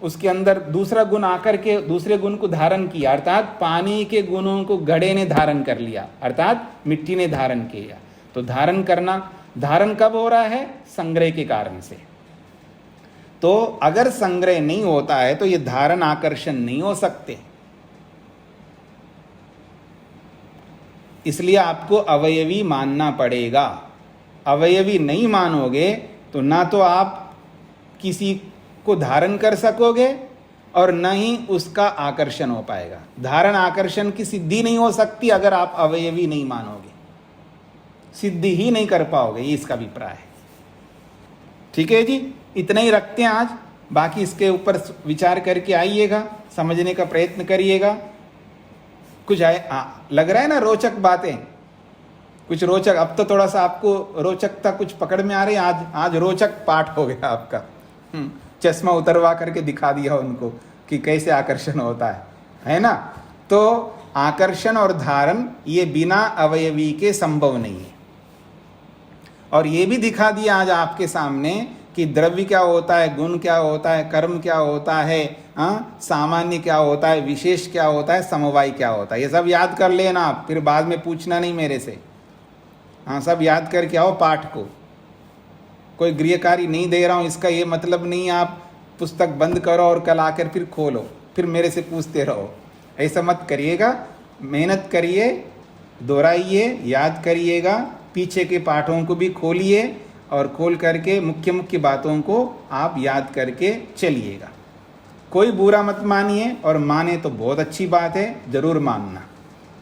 उसके अंदर दूसरा गुण आकर के दूसरे गुण को धारण किया, अर्थात पानी के गुणों को घड़े ने धारण कर लिया, अर्थात मिट्टी ने धारण किया। तो धारण कब हो रहा है? संग्रह के कारण से। तो अगर संग्रह नहीं होता है तो ये धारण आकर्षण नहीं हो सकते। इसलिए आपको अवयवी मानना पड़ेगा। अवयवी नहीं मानोगे तो ना तो आप किसी को धारण कर सकोगे और न ही उसका आकर्षण हो पाएगा। धारण आकर्षण की सिद्धि नहीं हो सकती अगर आप अवयवी नहीं मानोगे, सिद्धि ही नहीं कर पाओगे, ये इसका अभिप्राय है। ठीक है जी, इतना ही रखते हैं आज। बाकी इसके ऊपर विचार करके आइएगा, समझने का प्रयत्न करिएगा। कुछ लग रहा है ना रोचक बातें, कुछ रोचक। अब तो थोड़ा सा आपको रोचकता कुछ पकड़ में आ रही है। आज रोचक पाठ हो गया आपका। चश्मा उतरवा करके दिखा दिया उनको कि कैसे आकर्षण होता है ना? तो आकर्षण और धारण ये बिना अवयवी के संभव नहीं है। और ये भी दिखा दिया आज आपके सामने कि द्रव्य क्या होता है, गुण क्या होता है, कर्म क्या होता है, सामान्य क्या होता है, विशेष क्या होता है, समवाय क्या होता है। ये सब याद कर लेना आप, फिर बाद में पूछना नहीं मेरे से। सब याद करके आओ पाठ को। कोई गृह कार्य नहीं दे रहा हूँ इसका ये मतलब नहीं आप पुस्तक बंद करो और कल आकर फिर खोलो, फिर मेरे से पूछते रहो। ऐसा मत करिएगा। मेहनत करिए, दोहराइए, याद करिएगा, पीछे के पाठों को भी खोलिए और खोल करके मुख्य मुख्य बातों को आप याद करके चलिएगा। कोई बुरा मत मानिए, और माने तो बहुत अच्छी बात है, ज़रूर मानना।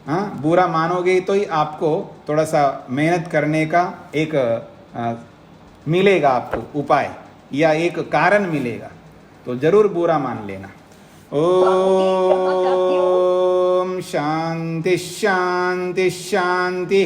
हाँ, बुरा मानोगे तो ही आपको थोड़ा सा मेहनत करने का एक मिलेगा, आपको उपाय या एक कारण मिलेगा, तो ज़रूर बुरा मान लेना। ओम शांति शांति शांति।